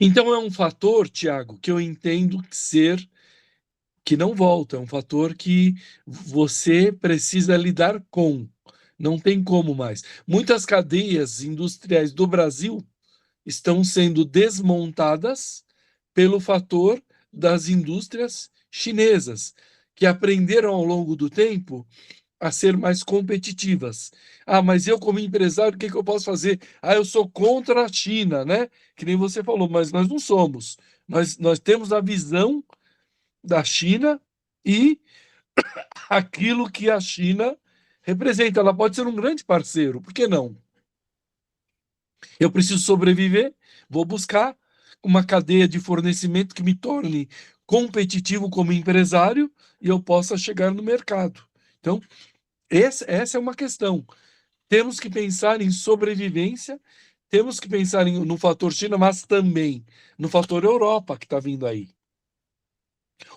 Então é um fator, Tiago, que eu entendo ser que não volta, é um fator que você precisa lidar com. Não tem como mais. Muitas cadeias industriais do Brasil estão sendo desmontadas pelo fator das indústrias chinesas, que aprenderam ao longo do tempo a ser mais competitivas. Ah, mas eu, como empresário, o que eu posso fazer? Ah, eu sou contra a China, né? Que nem você falou, mas nós não somos. Nós temos a visão da China e aquilo que a China representa. Ela pode ser um grande parceiro, por que não? Eu preciso sobreviver, vou buscar uma cadeia de fornecimento que me torne competitivo como empresário e eu possa chegar no mercado. Então, essa é uma questão. Temos que pensar em sobrevivência, temos que pensar no fator China, mas também no fator Europa que está vindo aí.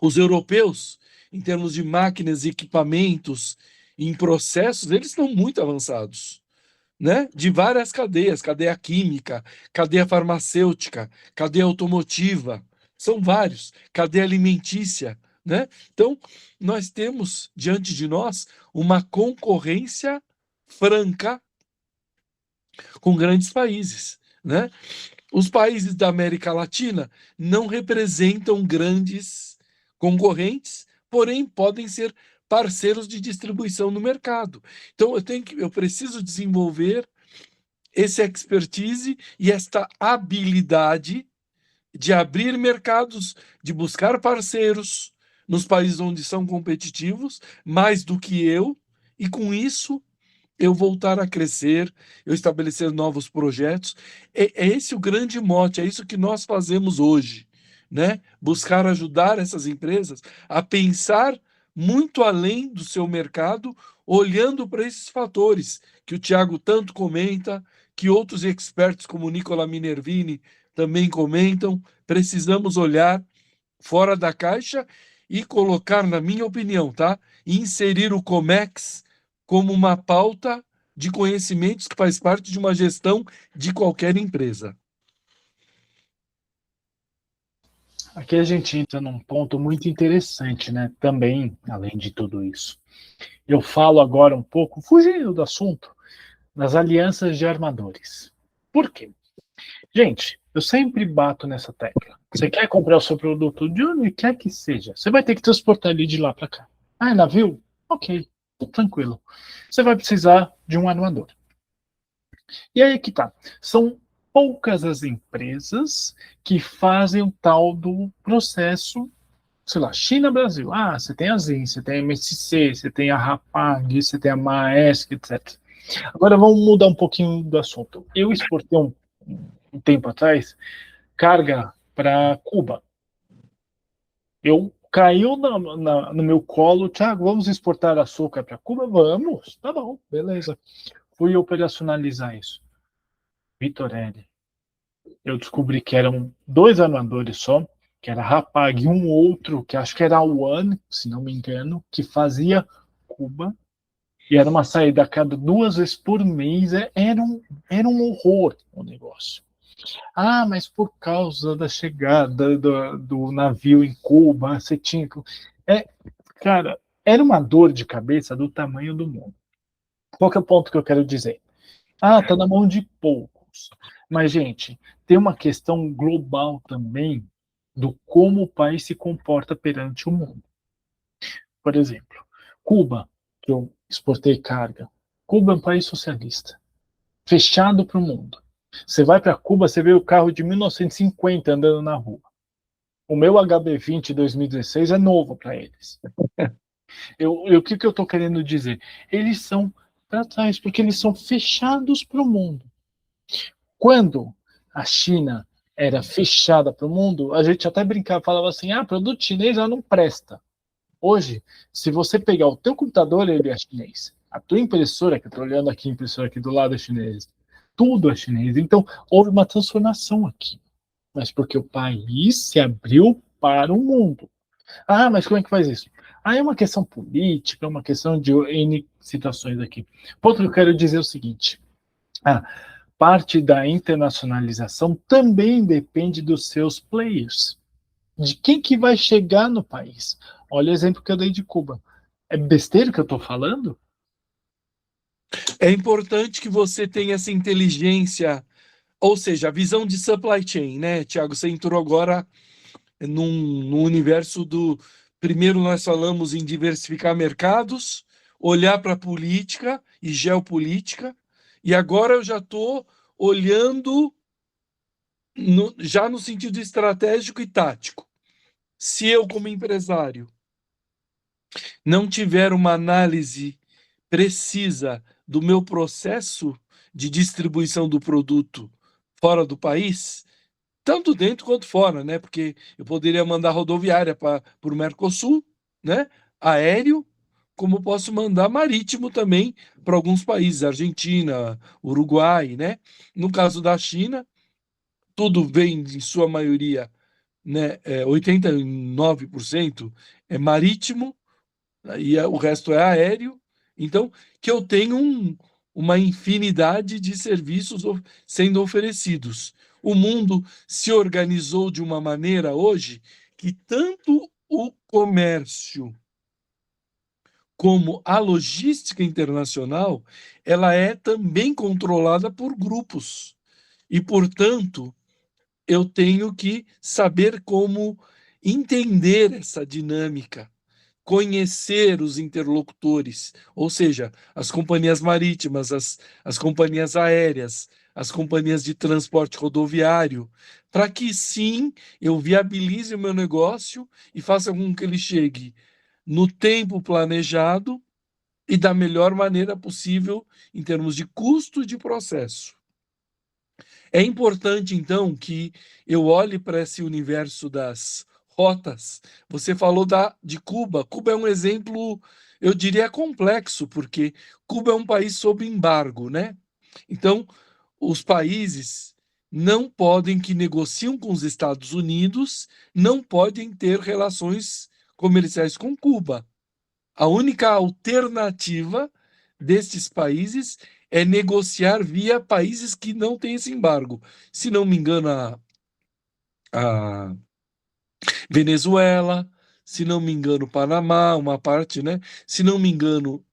Os europeus, em termos de máquinas, equipamentos, em processos, eles estão muito avançados, né? De várias cadeias, cadeia química, cadeia farmacêutica, cadeia automotiva, são vários, cadeia alimentícia, né? Então, nós temos diante de nós uma concorrência franca com grandes países, né? Os países da América Latina não representam grandes concorrentes, porém podem ser parceiros de distribuição no mercado. Então eu preciso desenvolver esse expertise e esta habilidade de abrir mercados, de buscar parceiros nos países onde são competitivos, mais do que eu, e com isso eu voltar a crescer, eu estabelecer novos projetos. É esse o grande mote, é isso que nós fazemos hoje, né? Buscar ajudar essas empresas a pensar muito além do seu mercado, olhando para esses fatores que o Tiago tanto comenta, que outros experts como Nicola Minervini também comentam. Precisamos olhar fora da caixa e colocar, na minha opinião, tá? Inserir o Comex como uma pauta de conhecimentos que faz parte de uma gestão de qualquer empresa. Aqui a gente entra num ponto muito interessante, né? Também, além de tudo isso. Eu falo agora um pouco, fugindo do assunto, das alianças de armadores. Por quê? Gente, eu sempre bato nessa tecla. Você quer comprar o seu produto de onde quer que seja, você vai ter que transportar ele de lá para cá. Ah, é navio? Ok, tranquilo. Você vai precisar de um armador. E aí que tá. São poucas as empresas que fazem o tal do processo, sei lá, China-Brasil. Ah, você tem a ZIM, você tem a MSC, você tem a Rapag, você tem a Maersk, etc. Agora vamos mudar um pouquinho do assunto. Eu exportei um tempo atrás carga para Cuba. Eu caiu no meu colo, Thiago, vamos exportar açúcar para Cuba? Vamos, tá bom, beleza. Fui operacionalizar isso. Vitorelli, eu descobri que eram 2 armadores só, que era Rapag e um outro, que acho que era a One, se não me engano, que fazia Cuba, e era uma saída a cada 2 vezes por mês, era um horror o negócio. Ah, mas por causa da chegada do navio em Cuba, você tinha que... Cara, era uma dor de cabeça do tamanho do mundo. Qual que é o ponto que eu quero dizer? Ah, tá na mão de poucos. Mas, gente, tem uma questão global também do como o país se comporta perante o mundo. Por exemplo, Cuba, que eu exportei carga. Cuba é um país socialista, fechado para o mundo. Você vai para Cuba, você vê o carro de 1950 andando na rua. O meu HB20 2016 é novo para eles. O que eu estou querendo dizer? Eles são para trás, porque eles são fechados para o mundo. Quando a China era fechada para o mundo, a gente até brincava, falava assim, produto chinês já não presta. Hoje, se você pegar o teu computador, ele é chinês. A tua impressora, que eu estou olhando aqui, a impressora aqui do lado é chinês. Tudo é chinês. Então, houve uma transformação aqui. Mas porque o país se abriu para o mundo. Ah, mas como é que faz isso? É uma questão política, é uma questão de N situações aqui. Ponto que eu quero dizer é o seguinte. Parte da internacionalização também depende dos seus players. De quem que vai chegar no país. Olha o exemplo que eu dei de Cuba. É besteira que eu estou falando? É importante que você tenha essa inteligência, ou seja, a visão de supply chain, né, Tiago? Você entrou agora no universo do... Primeiro nós falamos em diversificar mercados, olhar para a política e geopolítica, e agora eu já estou olhando já no sentido estratégico e tático. Se eu, como empresário, não tiver uma análise precisa do meu processo de distribuição do produto fora do país, tanto dentro quanto fora, né? Porque eu poderia mandar rodoviária para o Mercosul, né? Aéreo, como posso mandar marítimo também para alguns países, Argentina, Uruguai, né? No caso da China, tudo vem, em sua maioria, né? 89% é marítimo, e o resto é aéreo. Então, que eu tenho uma infinidade de serviços sendo oferecidos. O mundo se organizou de uma maneira hoje que tanto o comércio como a logística internacional, ela é também controlada por grupos. E, portanto, eu tenho que saber como entender essa dinâmica, conhecer os interlocutores, ou seja, as companhias marítimas, as companhias aéreas, as companhias de transporte rodoviário, para que sim, eu viabilize o meu negócio e faça com que ele chegue no tempo planejado e da melhor maneira possível em termos de custo e de processo. É importante, então, que eu olhe para esse universo das rotas. Você falou de Cuba. Cuba é um exemplo, eu diria, complexo, porque Cuba é um país sob embargo, né? Então, os países não podem que negociam com os Estados Unidos, não podem ter relações comerciais com Cuba. A única alternativa destes países é negociar via países que não têm esse embargo. Se não me engano, a Venezuela, se não me engano, Panamá, uma parte, né? Se não me engano,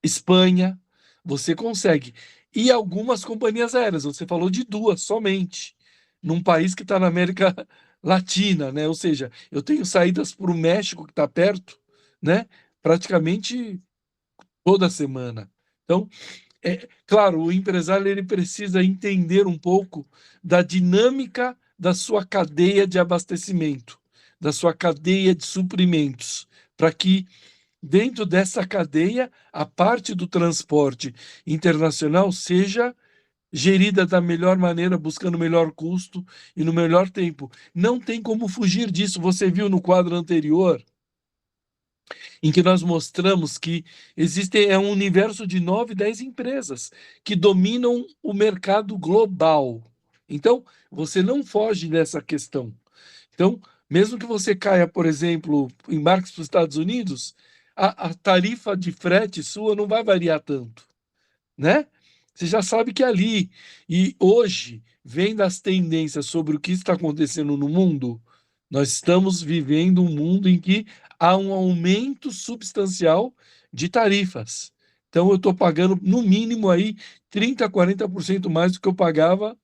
Espanha, você consegue. E algumas companhias aéreas, você falou de duas somente, num país que está na América Latina, né? Ou seja, eu tenho saídas para o México, que está perto, né? Praticamente toda semana. Então, claro, o empresário ele precisa entender um pouco da dinâmica da sua cadeia de abastecimento, da sua cadeia de suprimentos, para que dentro dessa cadeia a parte do transporte internacional seja gerida da melhor maneira, buscando o melhor custo e no melhor tempo. Não tem como fugir disso. Você viu no quadro anterior em que nós mostramos que existe um universo de 9, 10 empresas que dominam o mercado global. Então, você não foge dessa questão. Então, mesmo que você caia, por exemplo, embarque para os Estados Unidos, a tarifa de frete sua não vai variar tanto, né? Você já sabe que é ali. E hoje, vendo as tendências sobre o que está acontecendo no mundo, nós estamos vivendo um mundo em que há um aumento substancial de tarifas. Então, eu estou pagando, no mínimo, aí 30%, 40% mais do que eu pagava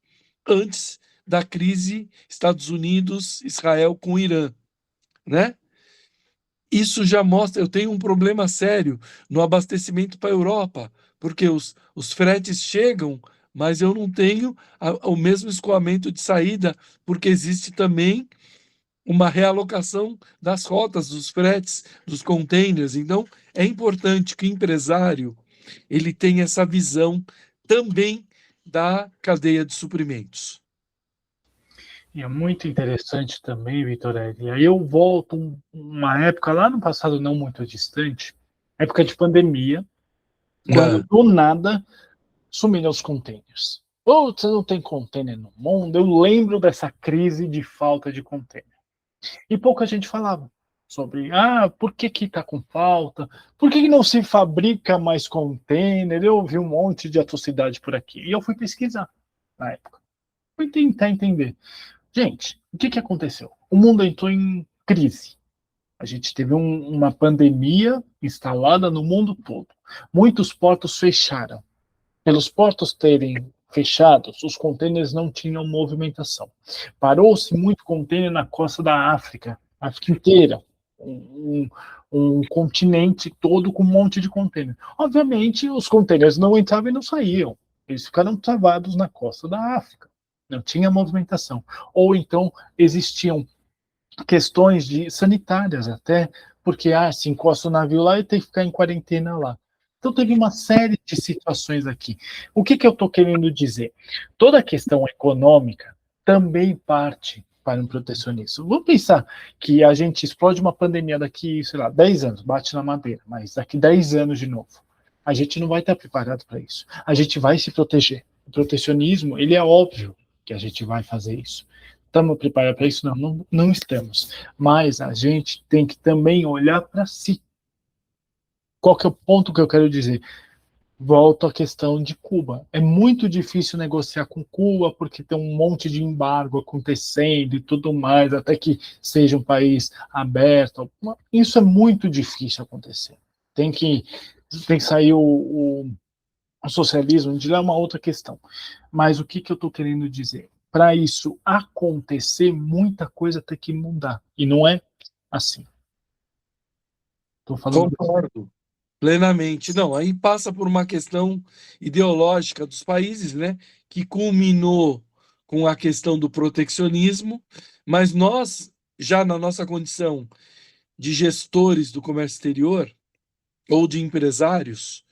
antes da crise Estados Unidos-Israel com o Irã, né? Isso já mostra, eu tenho um problema sério no abastecimento para a Europa, porque os fretes chegam, mas eu não tenho o mesmo escoamento de saída, porque existe também uma realocação das rotas, dos fretes, dos containers. Então, é importante que o empresário ele tenha essa visão também da cadeia de suprimentos. E é muito interessante também, Vitorelli. Aí eu volto uma época lá no passado não muito distante, época de pandemia, quando Ah, do nada sumiram os containers. Putz, não tem container no mundo. Eu lembro dessa crise de falta de container. E pouca gente falava sobre, por que que tá com falta? Por que que não se fabrica mais container? Eu ouvi um monte de atrocidade por aqui. E eu fui pesquisar na época. Fui tentar entender. Gente, o que que aconteceu? O mundo entrou em crise. A gente teve uma pandemia instalada no mundo todo. Muitos portos fecharam. Pelos portos terem fechados, os contêineres não tinham movimentação. Parou-se muito contêiner na costa da África, África inteira, um continente todo com um monte de contêiner. Obviamente, os contêineres não entravam e não saíam. Eles ficaram travados na costa da África. Não tinha movimentação. Ou então existiam questões sanitárias até, porque se encosta o navio lá e tem que ficar em quarentena lá. Então teve uma série de situações aqui. O que, que eu estou querendo dizer? Toda a questão econômica também parte para um protecionismo. Vamos pensar que a gente explode uma pandemia daqui, sei lá, 10 anos, bate na madeira, mas daqui 10 anos de novo. A gente não vai estar preparado para isso. A gente vai se proteger. O protecionismo, ele é óbvio que a gente vai fazer isso. Estamos preparados para isso? Não, não, não estamos. Mas a gente tem que também olhar para si. Qual que é o ponto que eu quero dizer? Volto à questão de Cuba. É muito difícil negociar com Cuba porque tem um monte de embargo acontecendo e tudo mais, até que seja um país aberto. Isso é muito difícil acontecer. Tem que sair o socialismo, de lá é uma outra questão. Mas o que, que eu estou querendo dizer? Para isso acontecer, muita coisa tem que mudar. E não é assim. Estou falando. concordo. Plenamente. Não, aí passa por uma questão ideológica dos países, né, que culminou com a questão do protecionismo, mas nós, já na nossa condição de gestores do comércio exterior ou de empresários,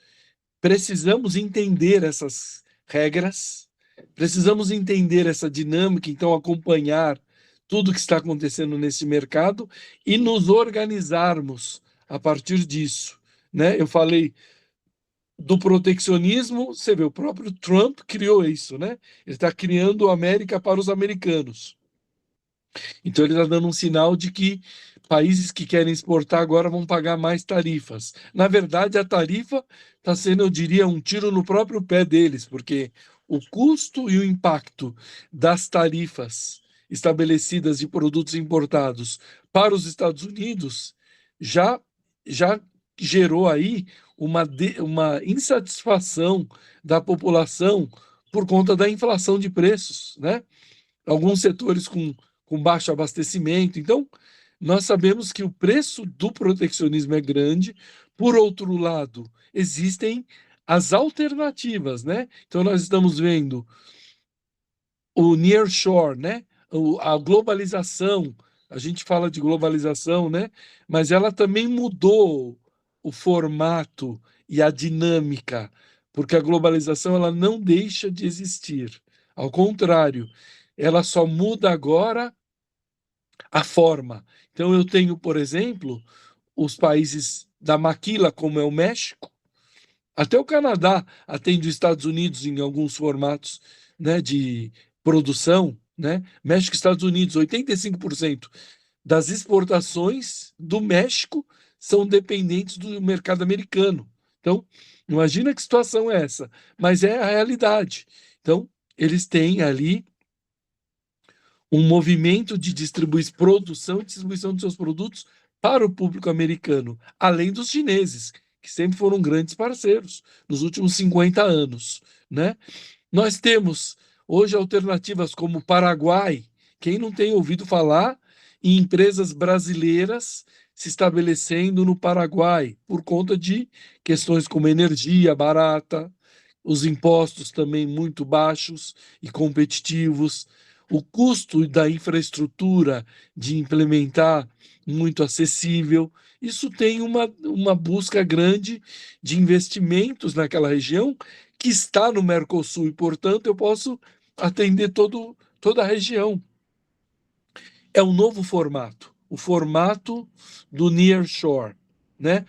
precisamos entender essas regras, precisamos entender essa dinâmica, então acompanhar tudo que está acontecendo nesse mercado e nos organizarmos a partir disso, né? Eu falei do protecionismo, você vê, o próprio Trump criou isso, né? Ele está criando a América para os americanos. Então ele está dando um sinal de que países que querem exportar agora vão pagar mais tarifas. Na verdade, a tarifa está sendo, eu diria, um tiro no próprio pé deles, porque o custo e o impacto das tarifas estabelecidas de produtos importados para os Estados Unidos já, já gerou aí uma insatisfação da população por conta da inflação de preços, né? Alguns setores com baixo abastecimento. Então, nós sabemos que o preço do protecionismo é grande. Por outro lado, existem as alternativas, né? Então, nós estamos vendo o nearshore, né? A globalização. A gente fala de globalização, né? Mas ela também mudou o formato e a dinâmica, porque a globalização ela não deixa de existir. Ao contrário, ela só muda agora a forma. Então, eu tenho, por exemplo, os países da maquila, como é o México, até o Canadá atende os Estados Unidos em alguns formatos, né, de produção, né? México e Estados Unidos, 85% das exportações do México são dependentes do mercado americano. Então, imagina que situação é essa, mas é a realidade. Então, eles têm ali um movimento de produção e distribuição de seus produtos para o público americano, além dos chineses, que sempre foram grandes parceiros nos últimos 50 anos, né? Nós temos hoje alternativas como o Paraguai. Quem não tem ouvido falar em empresas brasileiras se estabelecendo no Paraguai por conta de questões como energia barata, os impostos também muito baixos e competitivos, o custo da infraestrutura de implementar muito acessível. Isso tem uma busca grande de investimentos naquela região que está no Mercosul e, portanto, eu posso atender toda a região. É um novo formato, o formato do nearshore, né?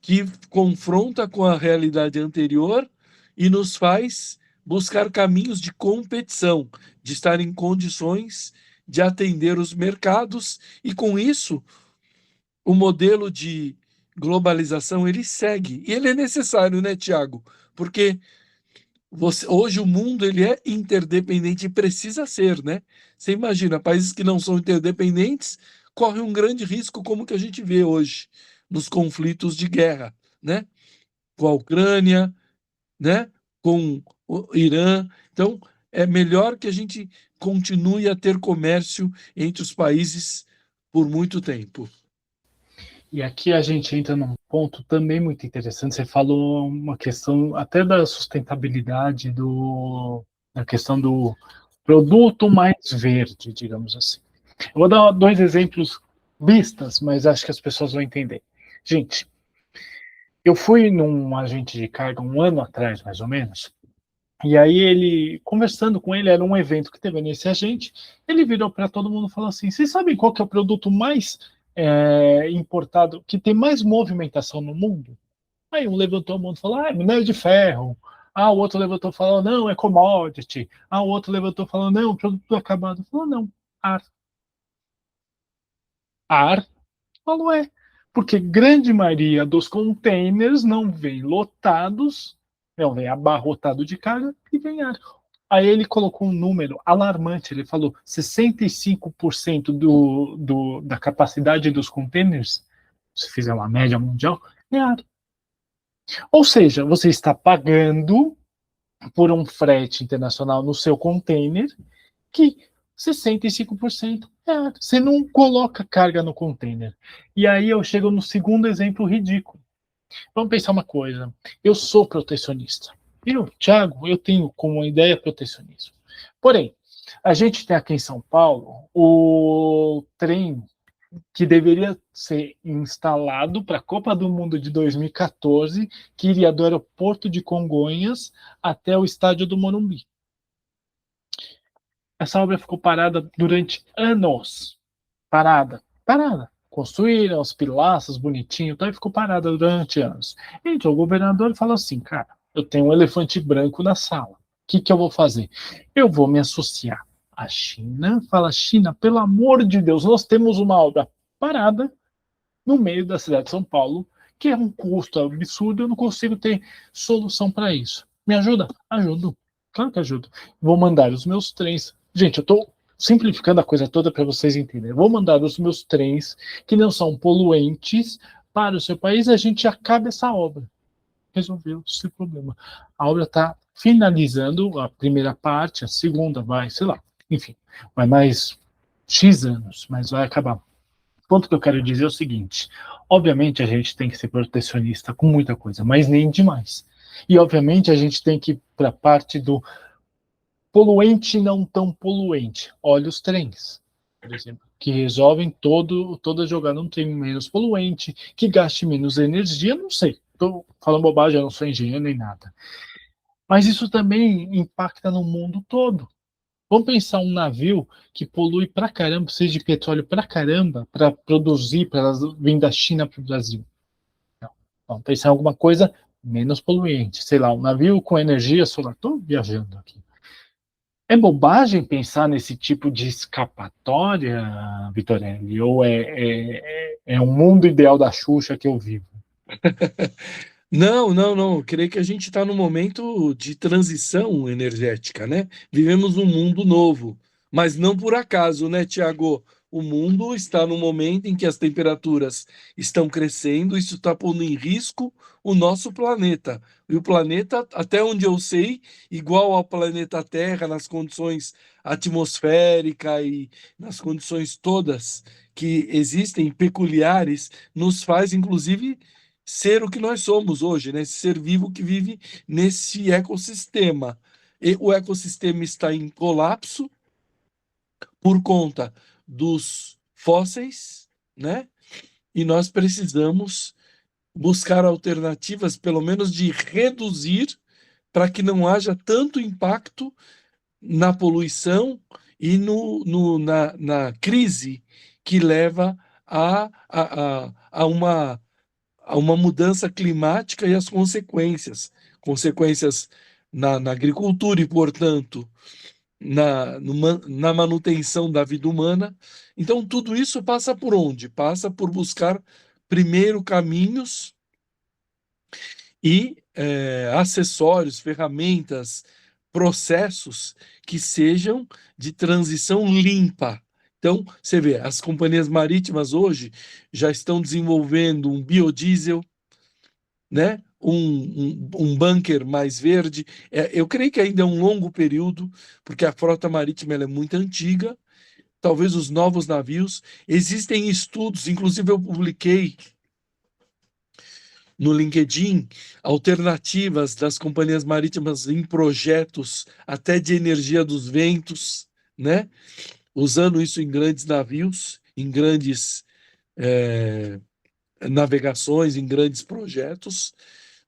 Que confronta com a realidade anterior e nos faz buscar caminhos de competição, de estar em condições de atender os mercados e com isso o modelo de globalização ele segue e ele é necessário, né, Tiago? Porque hoje o mundo ele é interdependente e precisa ser, né? Você imagina, países que não são interdependentes correm um grande risco como que a gente vê hoje nos conflitos de guerra, né? Com a Ucrânia, né? Com o Irã. Então, é melhor que a gente continue a ter comércio entre os países por muito tempo. E aqui a gente entra num ponto também muito interessante. Você falou uma questão até da sustentabilidade da questão do produto mais verde, digamos assim. Eu vou dar dois exemplos bistas, mas acho que as pessoas vão entender. Gente, eu fui num agente de carga um ano atrás, mais ou menos, e aí ele, conversando com ele, era um evento que teve nesse agente, ele virou para todo mundo e falou assim, vocês sabem qual que é o produto mais importado, que tem mais movimentação no mundo? Aí um levantou a mão e falou, minério de ferro. Ah, o outro levantou e falou, não, é commodity. Ah, o outro levantou e falou, não, produto acabado. Falou, não, ar. Ar? Falou, porque grande maioria dos containers não vem lotados, não vem abarrotado de carga e vem ar. Aí ele colocou um número alarmante, ele falou 65% da capacidade dos containers, se fizer uma média mundial, é ar. Ou seja, você está pagando por um frete internacional no seu container que 65% é ar. Você não coloca carga no container. E aí eu chego no segundo exemplo ridículo. Vamos pensar uma coisa. Eu sou protecionista. Eu, Thiago, eu tenho como ideia protecionismo. Porém, a gente tem aqui em São Paulo o trem que deveria ser instalado para a Copa do Mundo de 2014, que iria do aeroporto de Congonhas até o estádio do Morumbi. Essa obra ficou parada durante anos. Parada. Construíram os pilastros bonitinho, então ficou parada durante anos. Então o governador falou assim, cara, eu tenho um elefante branco na sala. O que eu vou fazer? Eu vou me associar à China. Fala, China, pelo amor de Deus, nós temos uma obra parada no meio da cidade de São Paulo, que é um custo absurdo, eu não consigo ter solução para isso. Me ajuda? Ajudo. Claro que ajudo. Vou mandar os meus trens. Gente, eu estou simplificando a coisa toda para vocês entenderem. Vou mandar os meus trens, que não são poluentes, para o seu país, e a gente acaba essa obra. Resolveu esse problema. A obra está finalizando a primeira parte, a segunda vai, sei lá, enfim, vai mais X anos, mas vai acabar. O ponto que eu quero dizer é o seguinte: obviamente a gente tem que ser protecionista com muita coisa, mas nem demais. E obviamente a gente tem que ir para a parte do poluente não tão poluente. Olha os trens, por exemplo, que resolvem toda jogada um trem menos poluente, que gaste menos energia, não sei. Estou falando bobagem, eu não sou engenheiro nem nada. Mas isso também impacta no mundo todo. Vamos pensar um navio que polui pra caramba, precisa de petróleo pra caramba para produzir, para vir da China para o Brasil. Não. Vamos pensar em alguma coisa menos poluente. Sei lá, um navio com energia solar. Estou viajando aqui. É bobagem pensar nesse tipo de escapatória, Vitorelli? Ou é um mundo ideal da Xuxa que eu vivo? Não, não, não. Eu creio que a gente está num momento de transição energética, né? Vivemos um mundo novo, mas não por acaso, né, Tiago? O mundo está num momento em que as temperaturas estão crescendo, isso está pondo em risco o nosso planeta. E o planeta, até onde eu sei, igual ao planeta Terra, nas condições atmosféricas e nas condições todas que existem peculiares, nos faz, inclusive, ser o que nós somos hoje, né? Esse ser vivo que vive nesse ecossistema. E o ecossistema está em colapso por conta dos fósseis, né? E nós precisamos buscar alternativas, pelo menos de reduzir, para que não haja tanto impacto na poluição e na crise que leva a uma mudança climática e as consequências na agricultura e, portanto, na manutenção da vida humana. Então, tudo isso passa por onde? Passa por buscar, primeiro, caminhos e acessórios, ferramentas, processos que sejam de transição limpa. Então, você vê, as companhias marítimas hoje já estão desenvolvendo um biodiesel, né? Um bunker mais verde. Eu creio que ainda é um longo período, porque a frota marítima ela é muito antiga. Talvez os novos navios. Existem estudos, inclusive eu publiquei no LinkedIn alternativas das companhias marítimas em projetos até de energia dos ventos, né? Usando isso em grandes navios, em grandes navegações, em grandes projetos.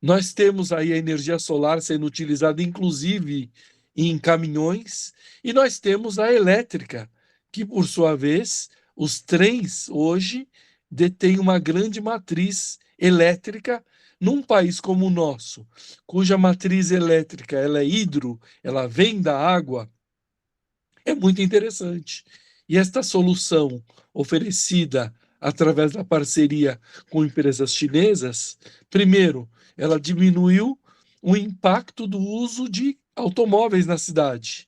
Nós temos aí a energia solar sendo utilizada, inclusive, em caminhões, e nós temos a elétrica, que, por sua vez, os trens hoje detêm uma grande matriz elétrica num país como o nosso, cuja matriz elétrica ela é hidro, ela vem da água, é muito interessante. E esta solução oferecida através da parceria com empresas chinesas, primeiro, ela diminuiu o impacto do uso de automóveis na cidade.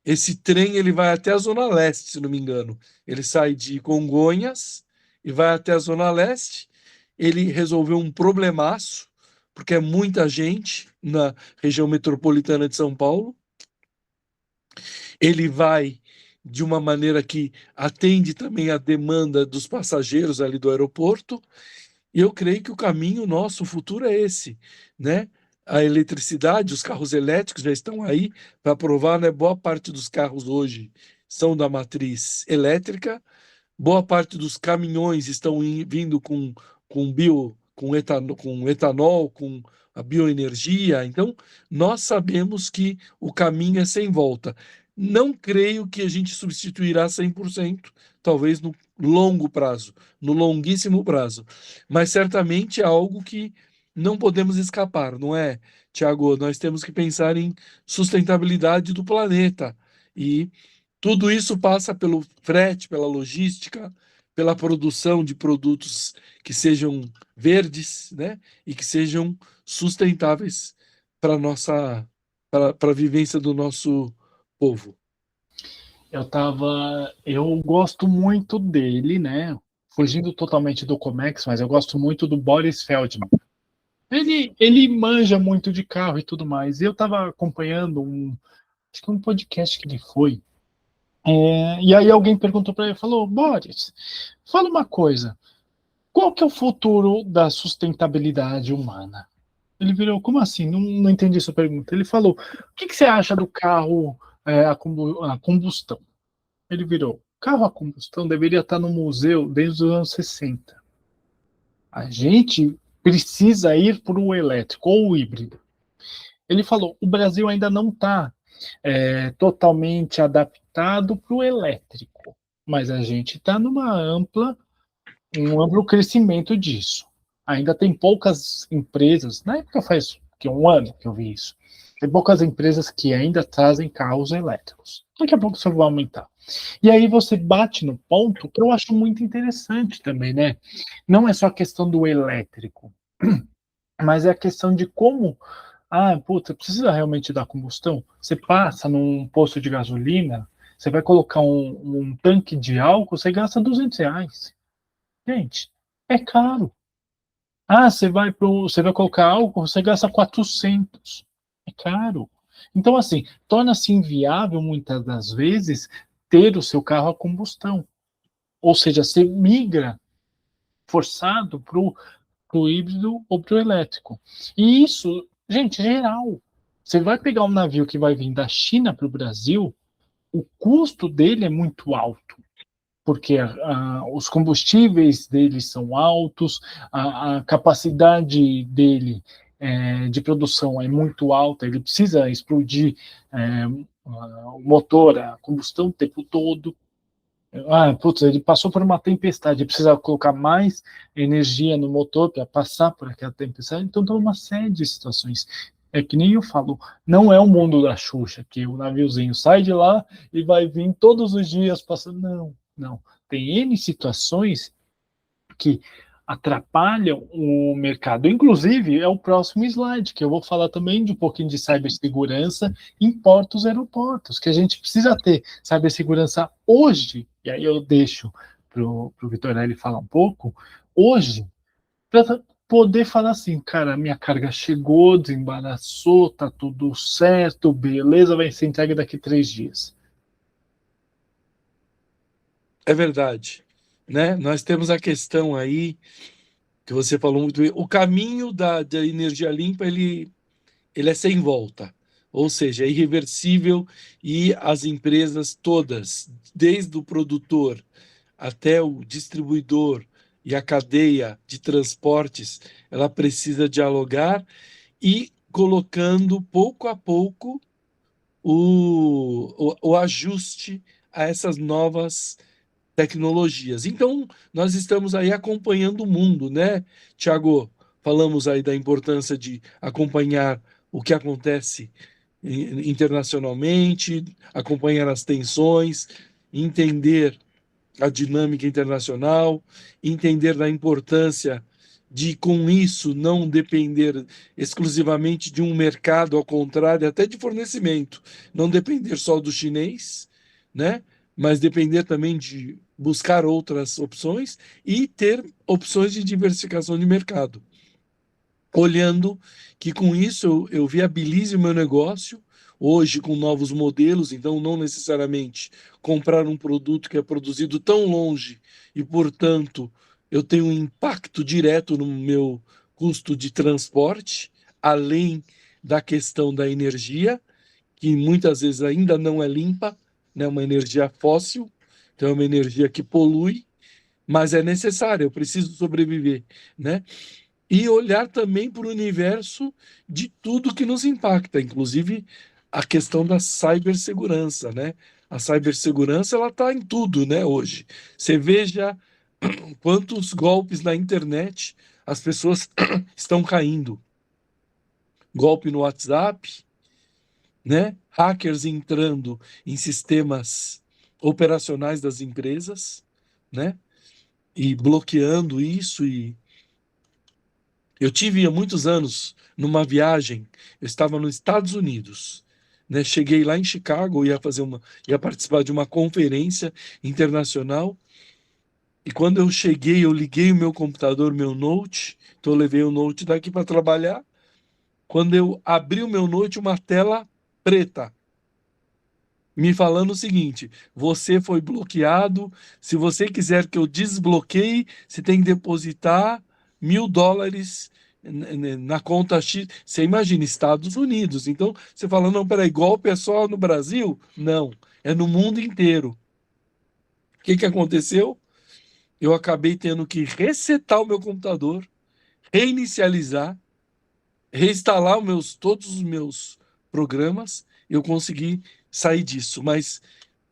Esse trem ele vai até a Zona Leste, se não me engano. Ele sai de Congonhas e vai até a Zona Leste. Ele resolveu um problemaço, porque é muita gente na região metropolitana de São Paulo. Ele vai de uma maneira que atende também a demanda dos passageiros ali do aeroporto. E eu creio que o caminho nosso, o futuro é esse, né? A eletricidade, os carros elétricos já estão aí para provar, né? Boa parte dos carros hoje são da matriz elétrica, boa parte dos caminhões estão vindo com etanol, com a bioenergia. Então, nós sabemos que o caminho é sem volta. Não creio que a gente substituirá 100%, talvez no longo prazo, no longuíssimo prazo, mas certamente é algo que não podemos escapar, não é, Tiago? Nós temos que pensar em sustentabilidade do planeta e tudo isso passa pelo frete, pela logística, pela produção de produtos que sejam verdes, né, e que sejam sustentáveis para nossa para a vivência do nosso povo. Eu gosto muito dele, né? Fugindo totalmente do Comex, mas eu gosto muito do Boris Feldman. Ele manja muito de carro e tudo mais. E eu tava acompanhando acho que um podcast que ele foi. E aí alguém perguntou para ele, falou, Boris, fala uma coisa, qual que é o futuro da sustentabilidade humana? Ele virou, como assim? Não entendi sua pergunta. Ele falou, o que você acha do carro a combustão? Ele virou, carro a combustão deveria estar no museu desde os anos 60. A gente precisa ir para o elétrico ou o híbrido. Ele falou, o Brasil ainda não está totalmente adaptado para o elétrico, mas a gente está um amplo crescimento disso. Ainda tem poucas empresas, na época faz que um ano que eu vi isso, tem poucas empresas que ainda trazem carros elétricos. Daqui a pouco isso vai aumentar. E aí você bate no ponto que eu acho muito interessante também, né? Não é só a questão do elétrico, mas é a questão de como, puta, precisa realmente dar combustão? Você passa num posto de gasolina, você vai colocar um tanque de álcool, você gasta R$ 200. Gente, é caro. Você vai colocar álcool, você gasta 400. É caro. Então, assim, torna-se inviável muitas das vezes ter o seu carro a combustão. Ou seja, você migra forçado para o híbrido ou para o elétrico. E isso, gente, geral. Você vai pegar um navio que vai vir da China para o Brasil, o custo dele é muito alto, porque os combustíveis dele são altos, a capacidade dele de produção é muito alta, ele precisa explodir o motor, a combustão o tempo todo. Putz, ele passou por uma tempestade, precisa colocar mais energia no motor para passar por aquela tempestade, então tem uma série de situações. É que nem eu falo, não é o mundo da Xuxa, que o naviozinho sai de lá e vai vir todos os dias passando. Não, não. Tem N situações que atrapalham o mercado. Inclusive, é o próximo slide, que eu vou falar também de um pouquinho de cibersegurança em portos e aeroportos, que a gente precisa ter cibersegurança hoje, e aí eu deixo para o Vitorelli falar um pouco, hoje, para poder falar assim, cara, minha carga chegou, desembaraçou, tá tudo certo, beleza, vai ser entregue daqui 3 dias. É verdade, né? Nós temos a questão aí que você falou muito bem. O caminho da energia limpa ele é sem volta, ou seja, é irreversível e as empresas todas, desde o produtor até o distribuidor e a cadeia de transportes, ela precisa dialogar e colocando pouco a pouco o ajuste a essas novas tecnologias. Então, nós estamos aí acompanhando o mundo, né, Tiago? Falamos aí da importância de acompanhar o que acontece internacionalmente, acompanhar as tensões, entender a dinâmica internacional, entender da importância de, com isso, não depender exclusivamente de um mercado, ao contrário, até de fornecimento, não depender só do chinês, né? Mas depender também de buscar outras opções e ter opções de diversificação de mercado. Olhando que com isso eu viabilize o meu negócio, hoje com novos modelos, então não necessariamente comprar um produto que é produzido tão longe e, portanto, eu tenho um impacto direto no meu custo de transporte, além da questão da energia, que muitas vezes ainda não é limpa, né? Uma energia fóssil, então é uma energia que polui, mas é necessária, eu preciso sobreviver, né? E olhar também para o universo de tudo que nos impacta, inclusive a questão da cibersegurança, né? A cibersegurança ela está em tudo, né? Hoje, você veja quantos golpes na internet as pessoas estão caindo, golpe no WhatsApp, né? Hackers entrando em sistemas operacionais das empresas, né? E bloqueando isso. E eu tive há muitos anos numa viagem, eu estava nos Estados Unidos, né? Cheguei lá em Chicago, ia participar de uma conferência internacional. E quando eu cheguei, eu liguei o meu computador, meu note, então eu levei o note daqui para trabalhar. Quando eu abri o meu note, uma tela preta, me falando o seguinte: você foi bloqueado. Se você quiser que eu desbloqueie, você tem que depositar US$ 1.000 na conta X. Você imagina, Estados Unidos. Então você fala: não, peraí, golpe é só no Brasil? Não, é no mundo inteiro. O que que aconteceu? Eu acabei tendo que resetar o meu computador, reinicializar, reinstalar todos os meus programas. Eu consegui sair disso. Mas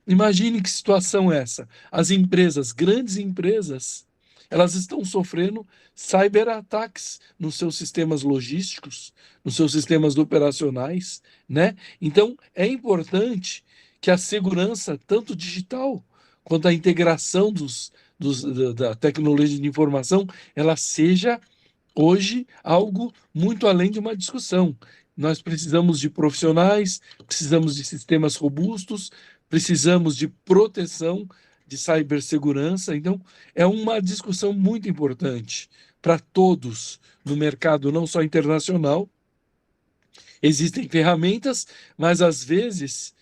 imagine que situação é essa. As empresas, grandes empresas, elas estão sofrendo cyberataques nos seus sistemas logísticos, nos seus sistemas operacionais, né? Então, é importante que a segurança, tanto digital quanto a integração da tecnologia de informação, ela seja hoje algo muito além de uma discussão. Nós precisamos de profissionais, precisamos de sistemas robustos, precisamos de proteção, de cibersegurança. Então, é uma discussão muito importante para todos no mercado, não só internacional. Existem ferramentas, mas às vezes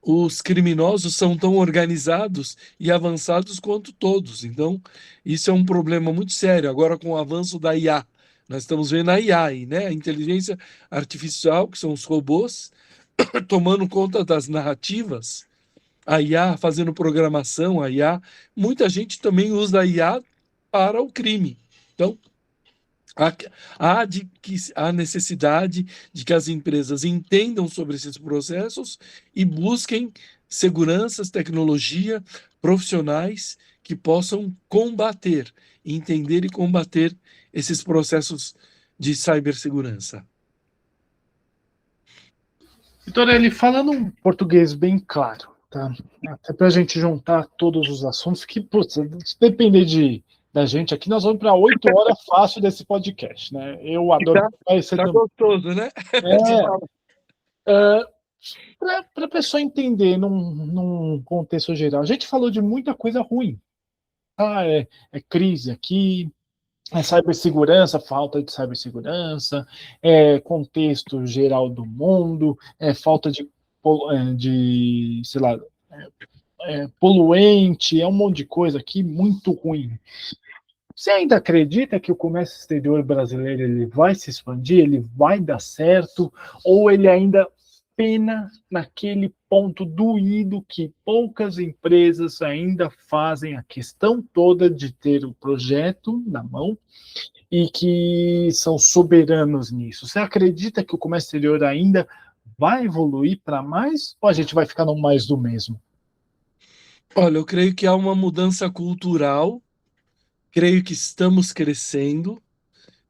os criminosos são tão organizados e avançados quanto todos. Então, isso é um problema muito sério. Agora, com o avanço da IA, nós estamos vendo a IA, aí, né? A inteligência artificial, que são os robôs, tomando conta das narrativas, a IA fazendo programação, a IA. Muita gente também usa a IA para o crime. Então, há necessidade de que as empresas entendam sobre esses processos e busquem seguranças, tecnologia, profissionais que possam combater, entender e combater esses processos de cibersegurança. Vitorelli, falando um português bem claro, tá? Até para a gente juntar todos os assuntos, que, putz, se depender da gente aqui, nós vamos para 8 horas fácil desse podcast, né? Eu adoro. Tá gostoso, né? Para a pessoa entender num contexto geral, a gente falou de muita coisa ruim. É crise aqui, é cibersegurança, falta de cibersegurança, é contexto geral do mundo, é falta de sei lá, poluente, é um monte de coisa aqui muito ruim. Você ainda acredita que o comércio exterior brasileiro ele vai se expandir, ele vai dar certo, ou ele ainda pena naquele ponto doído que poucas empresas ainda fazem a questão toda de ter o projeto na mão e que são soberanos nisso? Você acredita que o comércio exterior ainda vai evoluir para mais, ou a gente vai ficar no mais do mesmo? Olha, eu creio que há uma mudança cultural, creio que estamos crescendo,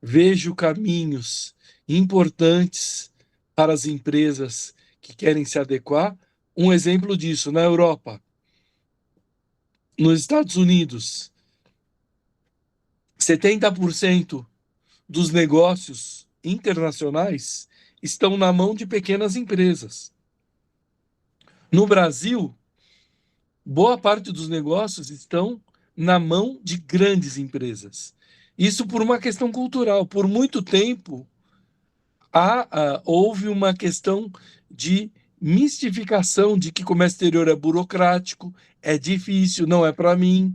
vejo caminhos importantes para as empresas que querem se adequar. Um exemplo disso, na Europa, nos Estados Unidos, 70% dos negócios internacionais estão na mão de pequenas empresas. No Brasil, boa parte dos negócios estão na mão de grandes empresas. Isso por uma questão cultural. Por muito tempo, houve uma questão de mistificação de que comércio exterior é burocrático, é difícil, não é para mim.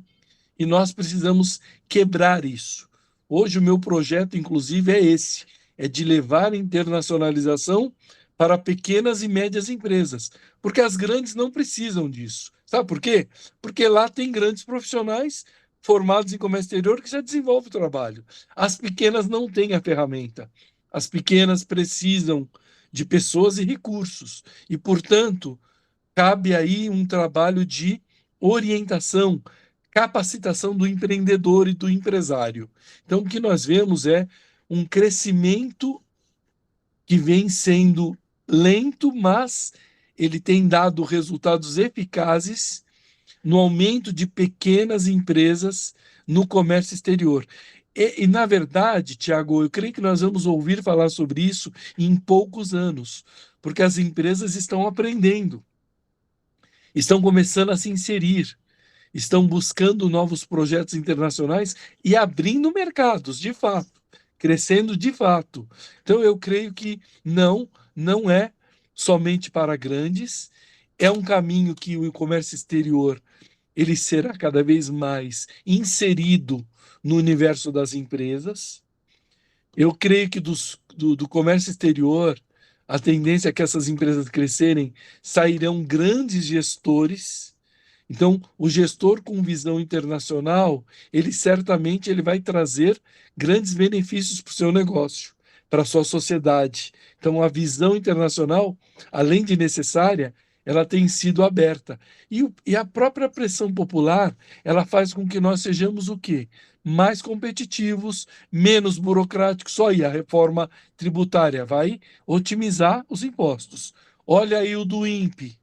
e nós precisamos quebrar isso. Hoje o meu projeto, inclusive, é esse, é de levar a internacionalização para pequenas e médias empresas, porque as grandes não precisam disso. Sabe por quê? Porque lá tem grandes profissionais formados em comércio exterior que já desenvolvem o trabalho. As pequenas não têm a ferramenta. As pequenas precisam de pessoas e recursos. E, portanto, cabe aí um trabalho de orientação, capacitação do empreendedor e do empresário. Então, o que nós vemos é um crescimento que vem sendo lento, mas ele tem dado resultados eficazes no aumento de pequenas empresas no comércio exterior. Na verdade, Tiago, eu creio que nós vamos ouvir falar sobre isso em poucos anos, porque as empresas estão aprendendo, estão começando a se inserir, estão buscando novos projetos internacionais e abrindo mercados, de fato, crescendo de fato. Então, eu creio que não é somente para grandes, é um caminho que o comércio exterior ele será cada vez mais inserido no universo das empresas. Eu creio que do comércio exterior, a tendência é que essas empresas crescerem, sairão grandes gestores. Então, o gestor com visão internacional, ele certamente ele vai trazer grandes benefícios para o seu negócio, para a sua sociedade. Então, a visão internacional, além de necessária, ela tem sido aberta. E a própria pressão popular, ela faz com que nós sejamos o quê? Mais competitivos, menos burocráticos. Só aí a reforma tributária vai otimizar os impostos. Olha aí o do INPE,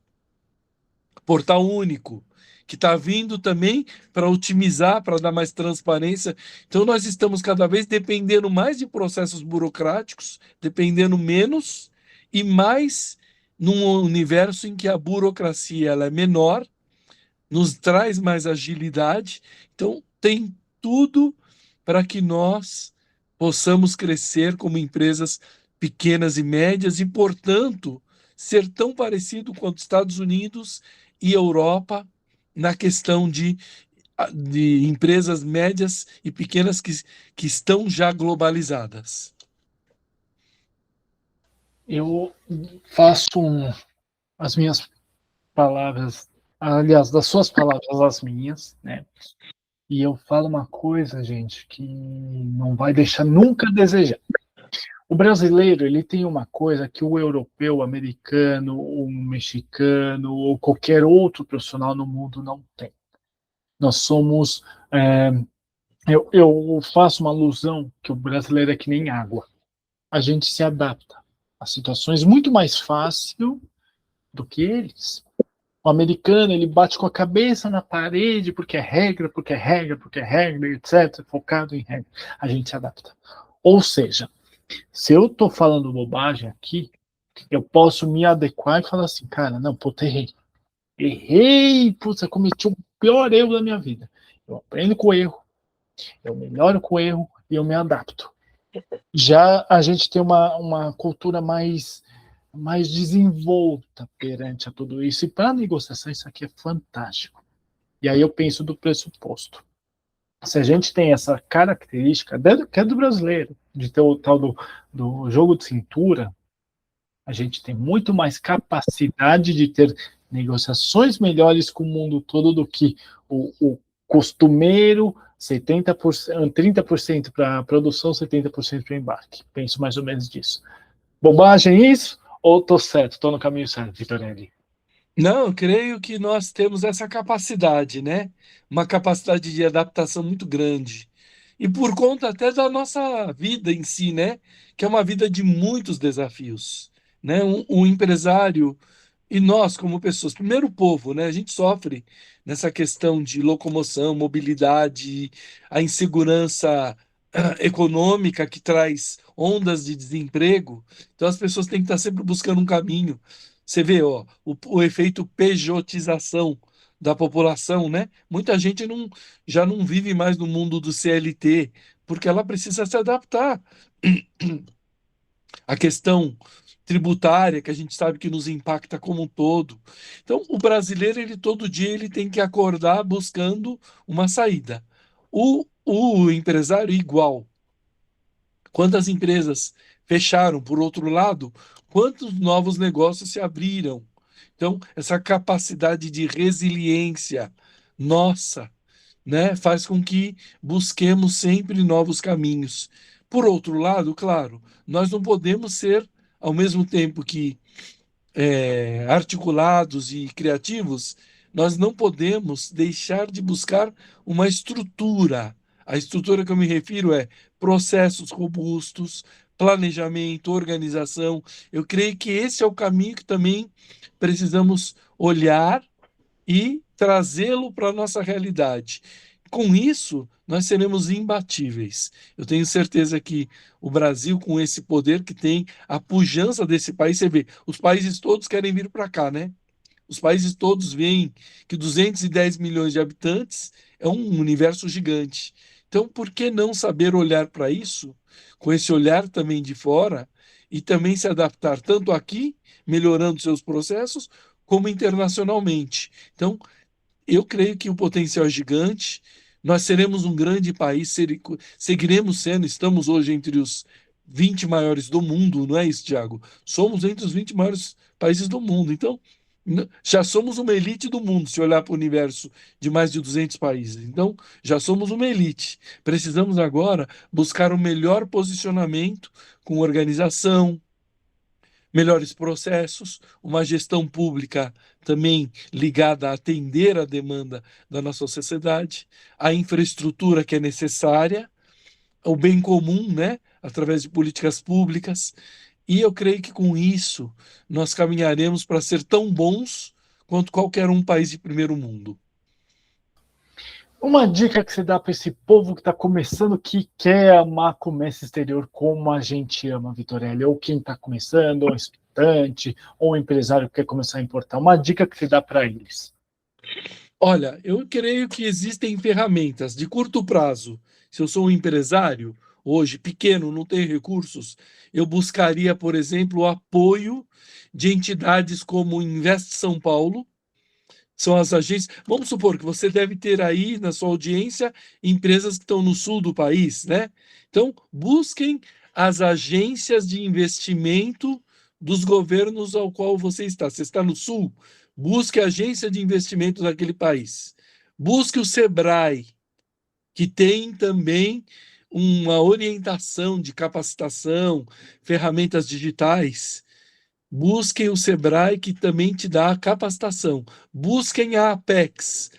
Portal Único, que está vindo também para otimizar, para dar mais transparência. Então, nós estamos cada vez dependendo mais de processos burocráticos, dependendo menos e mais num universo em que a burocracia ela é menor, nos traz mais agilidade. Então, tem tudo para que nós possamos crescer como empresas pequenas e médias e, portanto, ser tão parecido quanto Estados Unidos e Europa na questão de empresas médias e pequenas que estão já globalizadas. Eu faço as minhas palavras, aliás, das suas palavras as minhas, né? E eu falo uma coisa, gente, que não vai deixar nunca a desejar. O brasileiro, ele tem uma coisa que o europeu, o americano, o mexicano ou qualquer outro profissional no mundo não tem. Nós somos. Eu faço uma alusão que o brasileiro é que nem água. A gente se adapta a situações muito mais fácil do que eles. O americano, ele bate com a cabeça na parede porque é regra, porque é regra, porque é regra, etc., focado em regra. A gente se adapta. Ou seja, se eu estou falando bobagem aqui, eu posso me adequar e falar assim, cara, não, pô, errei. Errei, putz, eu cometi o pior erro da minha vida. Eu aprendo com o erro, eu melhoro com o erro e eu me adapto. Já a gente tem uma cultura mais desenvolta perante a tudo isso. E para a negociação, isso aqui é fantástico. E aí eu penso do pressuposto. Se a gente tem essa característica, que é do brasileiro, de ter o tal do jogo de cintura, a gente tem muito mais capacidade de ter negociações melhores com o mundo todo do que o costumeiro 70%, 30% para produção, 70% para embarque. Penso mais ou menos disso. Bobagem isso? Ou estou certo? Estou no caminho certo, Vitorelli? Não, eu creio que nós temos essa capacidade, né? Uma capacidade de adaptação muito grande. E por conta até da nossa vida em si, né? Que é uma vida de muitos desafios, né? Um empresário e nós como pessoas, primeiro o povo, né? A gente sofre nessa questão de locomoção, mobilidade, a insegurança econômica que traz ondas de desemprego. Então as pessoas têm que estar sempre buscando um caminho. Você vê, ó, o efeito pejotização da população, né? Muita gente já não vive mais no mundo do CLT, porque ela precisa se adaptar. a questão tributária, que a gente sabe que nos impacta como um todo. Então, o brasileiro, ele todo dia ele tem que acordar buscando uma saída. O empresário, igual. Quantas empresas fecharam, por outro lado, quantos novos negócios se abriram? Então, essa capacidade de resiliência nossa, né, faz com que busquemos sempre novos caminhos. Por outro lado, claro, nós não podemos ser, ao mesmo tempo que articulados e criativos, nós não podemos deixar de buscar uma estrutura. A estrutura que eu me refiro é processos robustos, planejamento, organização. Eu creio que esse é o caminho que também precisamos olhar e trazê-lo para a nossa realidade. Com isso, nós seremos imbatíveis. Eu tenho certeza que o Brasil, com esse poder que tem, a pujança desse país, você vê, os países todos querem vir para cá, né? Os países todos veem que 210 milhões de habitantes é um universo gigante. Então, por que não saber olhar para isso, com esse olhar também de fora, e também se adaptar tanto aqui, melhorando seus processos, como internacionalmente? Então, eu creio que o potencial é gigante. Nós seremos um grande país, seguiremos sendo, estamos hoje entre os 20 maiores do mundo, não é isso, Tiago? Somos entre os 20 maiores países do mundo. Então, já somos uma elite do mundo, se olhar para o universo de mais de 200 países. Então, já somos uma elite. Precisamos agora buscar o melhor posicionamento com organização, melhores processos, uma gestão pública também ligada a atender a demanda da nossa sociedade, a infraestrutura que é necessária, o bem comum, né, através de políticas públicas. E eu creio que com isso nós caminharemos para ser tão bons quanto qualquer um país de primeiro mundo. Uma dica que você dá para esse povo que está começando, que quer amar comércio exterior como a gente ama, Vitorelli, ou quem está começando, ou estudante, ou empresário que quer começar a importar, uma dica que você dá para eles. Olha, eu creio que existem ferramentas de curto prazo. Se eu sou um empresário, hoje pequeno, não tenho recursos, eu buscaria, por exemplo, o apoio de entidades como o Invest São Paulo, são as agências. Vamos supor que você deve ter aí na sua audiência empresas que estão no sul do país, né? Então, busquem as agências de investimento dos governos ao qual você está. Você está no sul? Busque a agência de investimento daquele país. Busque o Sebrae, que tem também uma orientação de capacitação, ferramentas digitais. Busquem o Sebrae, que também te dá capacitação. Busquem a Apex,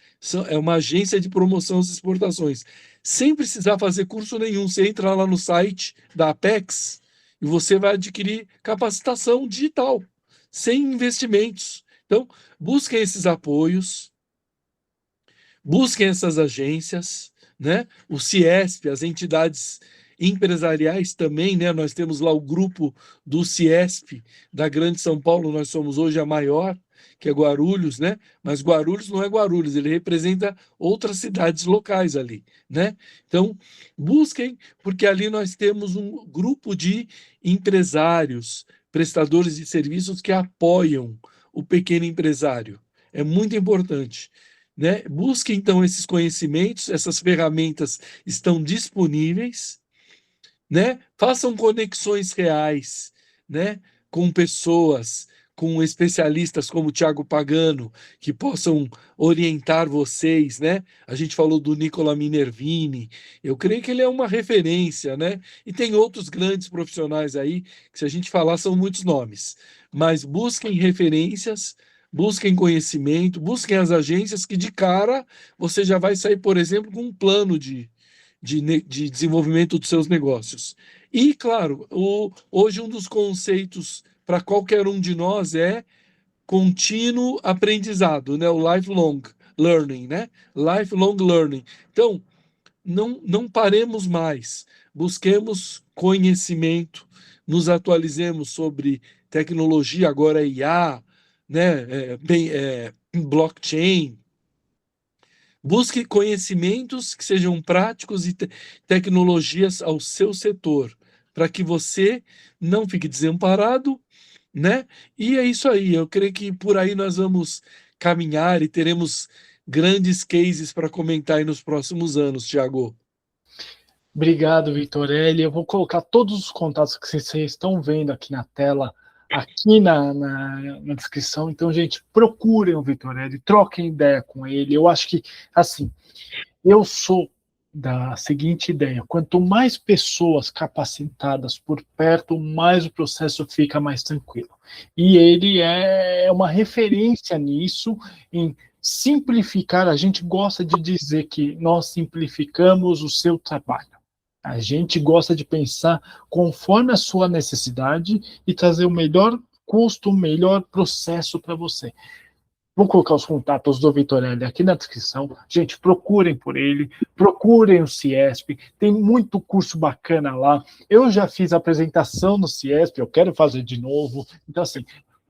é uma agência de promoção às exportações. Sem precisar fazer curso nenhum, você entra lá no site da Apex e você vai adquirir capacitação digital, sem investimentos. Então, busquem esses apoios, busquem essas agências, né? O Ciesp, as entidades empresariais também, né? Nós temos lá o grupo do Ciesp da Grande São Paulo, nós somos hoje a maior, que é Guarulhos, né? Mas Guarulhos não é Guarulhos, ele representa outras cidades locais ali, né? Então, busquem, porque ali nós temos um grupo de empresários, prestadores de serviços que apoiam o pequeno empresário. É muito importante, né? Busque então esses conhecimentos, essas ferramentas estão disponíveis, né? Façam conexões reais, né? Com pessoas, com especialistas como o Tiago Pagano, que possam orientar vocês, né? A gente falou do Nicola Minervini, eu creio que ele é uma referência, né? E tem outros grandes profissionais aí, que se a gente falar são muitos nomes, mas busquem referências, busquem conhecimento, busquem as agências que de cara você já vai sair, por exemplo, com um plano de desenvolvimento dos seus negócios. E, claro, hoje um dos conceitos para qualquer um de nós é contínuo aprendizado, né? O lifelong learning, né? Lifelong learning. Então, não paremos mais, busquemos conhecimento, nos atualizemos sobre tecnologia, agora é IA, né? Blockchain. Busque conhecimentos que sejam práticos e tecnologias ao seu setor, para que você não fique desamparado, né? E é isso aí, eu creio que por aí nós vamos caminhar e teremos grandes cases para comentar aí nos próximos anos, Thiago. Obrigado, Vitorelli. Eu vou colocar todos os contatos que vocês estão vendo aqui na tela, aqui na descrição. Então, gente, procurem o Vitorelli, troquem ideia com ele. Eu acho que, assim, eu sou da seguinte ideia: quanto mais pessoas capacitadas por perto, mais o processo fica mais tranquilo. E ele é uma referência nisso, em simplificar. A gente gosta de dizer que nós simplificamos o seu trabalho. A gente gosta de pensar conforme a sua necessidade e trazer o melhor custo, o melhor processo para você. Vou colocar os contatos do Vitorelli aqui na descrição. Gente, procurem por ele, procurem o Ciesp, tem muito curso bacana lá. Eu já fiz apresentação no Ciesp, eu quero fazer de novo. Então, assim,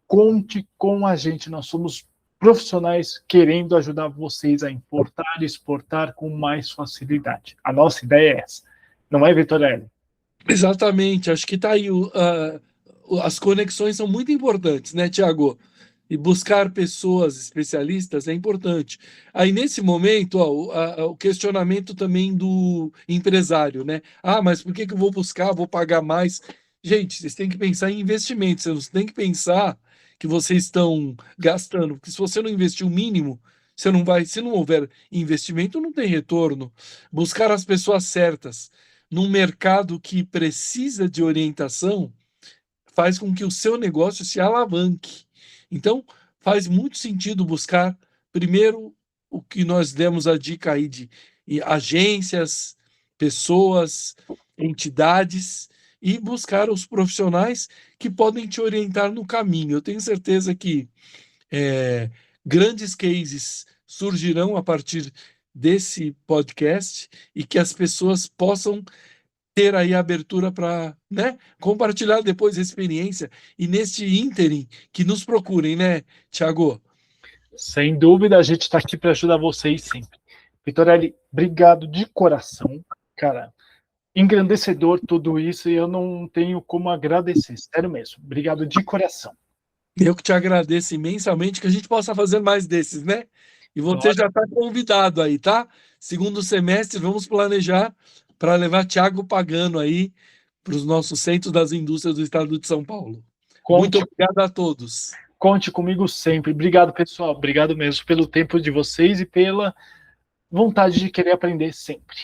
conte com a gente, nós somos profissionais querendo ajudar vocês a importar e exportar com mais facilidade. A nossa ideia é essa. Não é, Vitorelli? Exatamente, acho que está aí. As conexões são muito importantes, né, Tiago? E buscar pessoas especialistas é importante. Aí, nesse momento, ó, o questionamento também do empresário, né? Ah, mas por que eu vou buscar, vou pagar mais? Gente, vocês têm que pensar em investimentos, vocês têm que pensar que vocês estão gastando, porque se você não investir o mínimo, você não vai, se não houver investimento, não tem retorno. Buscar as pessoas certas num mercado que precisa de orientação faz com que o seu negócio se alavanque. Então, faz muito sentido buscar, primeiro, o que nós demos a dica aí de agências, pessoas, entidades, e buscar os profissionais que podem te orientar no caminho. Eu tenho certeza que grandes cases surgirão a partir desse podcast e que as pessoas possam ter aí a abertura para, né, compartilhar depois a experiência e neste ínterim que nos procurem, né, Thiago? Sem dúvida, a gente está aqui para ajudar vocês sempre. Vitorelli, obrigado de coração, cara. Engrandecedor tudo isso e eu não tenho como agradecer, sério mesmo. Obrigado de coração. Eu que te agradeço imensamente, que a gente possa fazer mais desses, né? E você já está convidado aí, tá? Segundo semestre, vamos planejar para levar Thiago Pagano aí para os nossos centros das indústrias do estado de São Paulo. Muito obrigado a todos. Conte comigo sempre. Obrigado, pessoal. Obrigado mesmo pelo tempo de vocês e pela vontade de querer aprender sempre.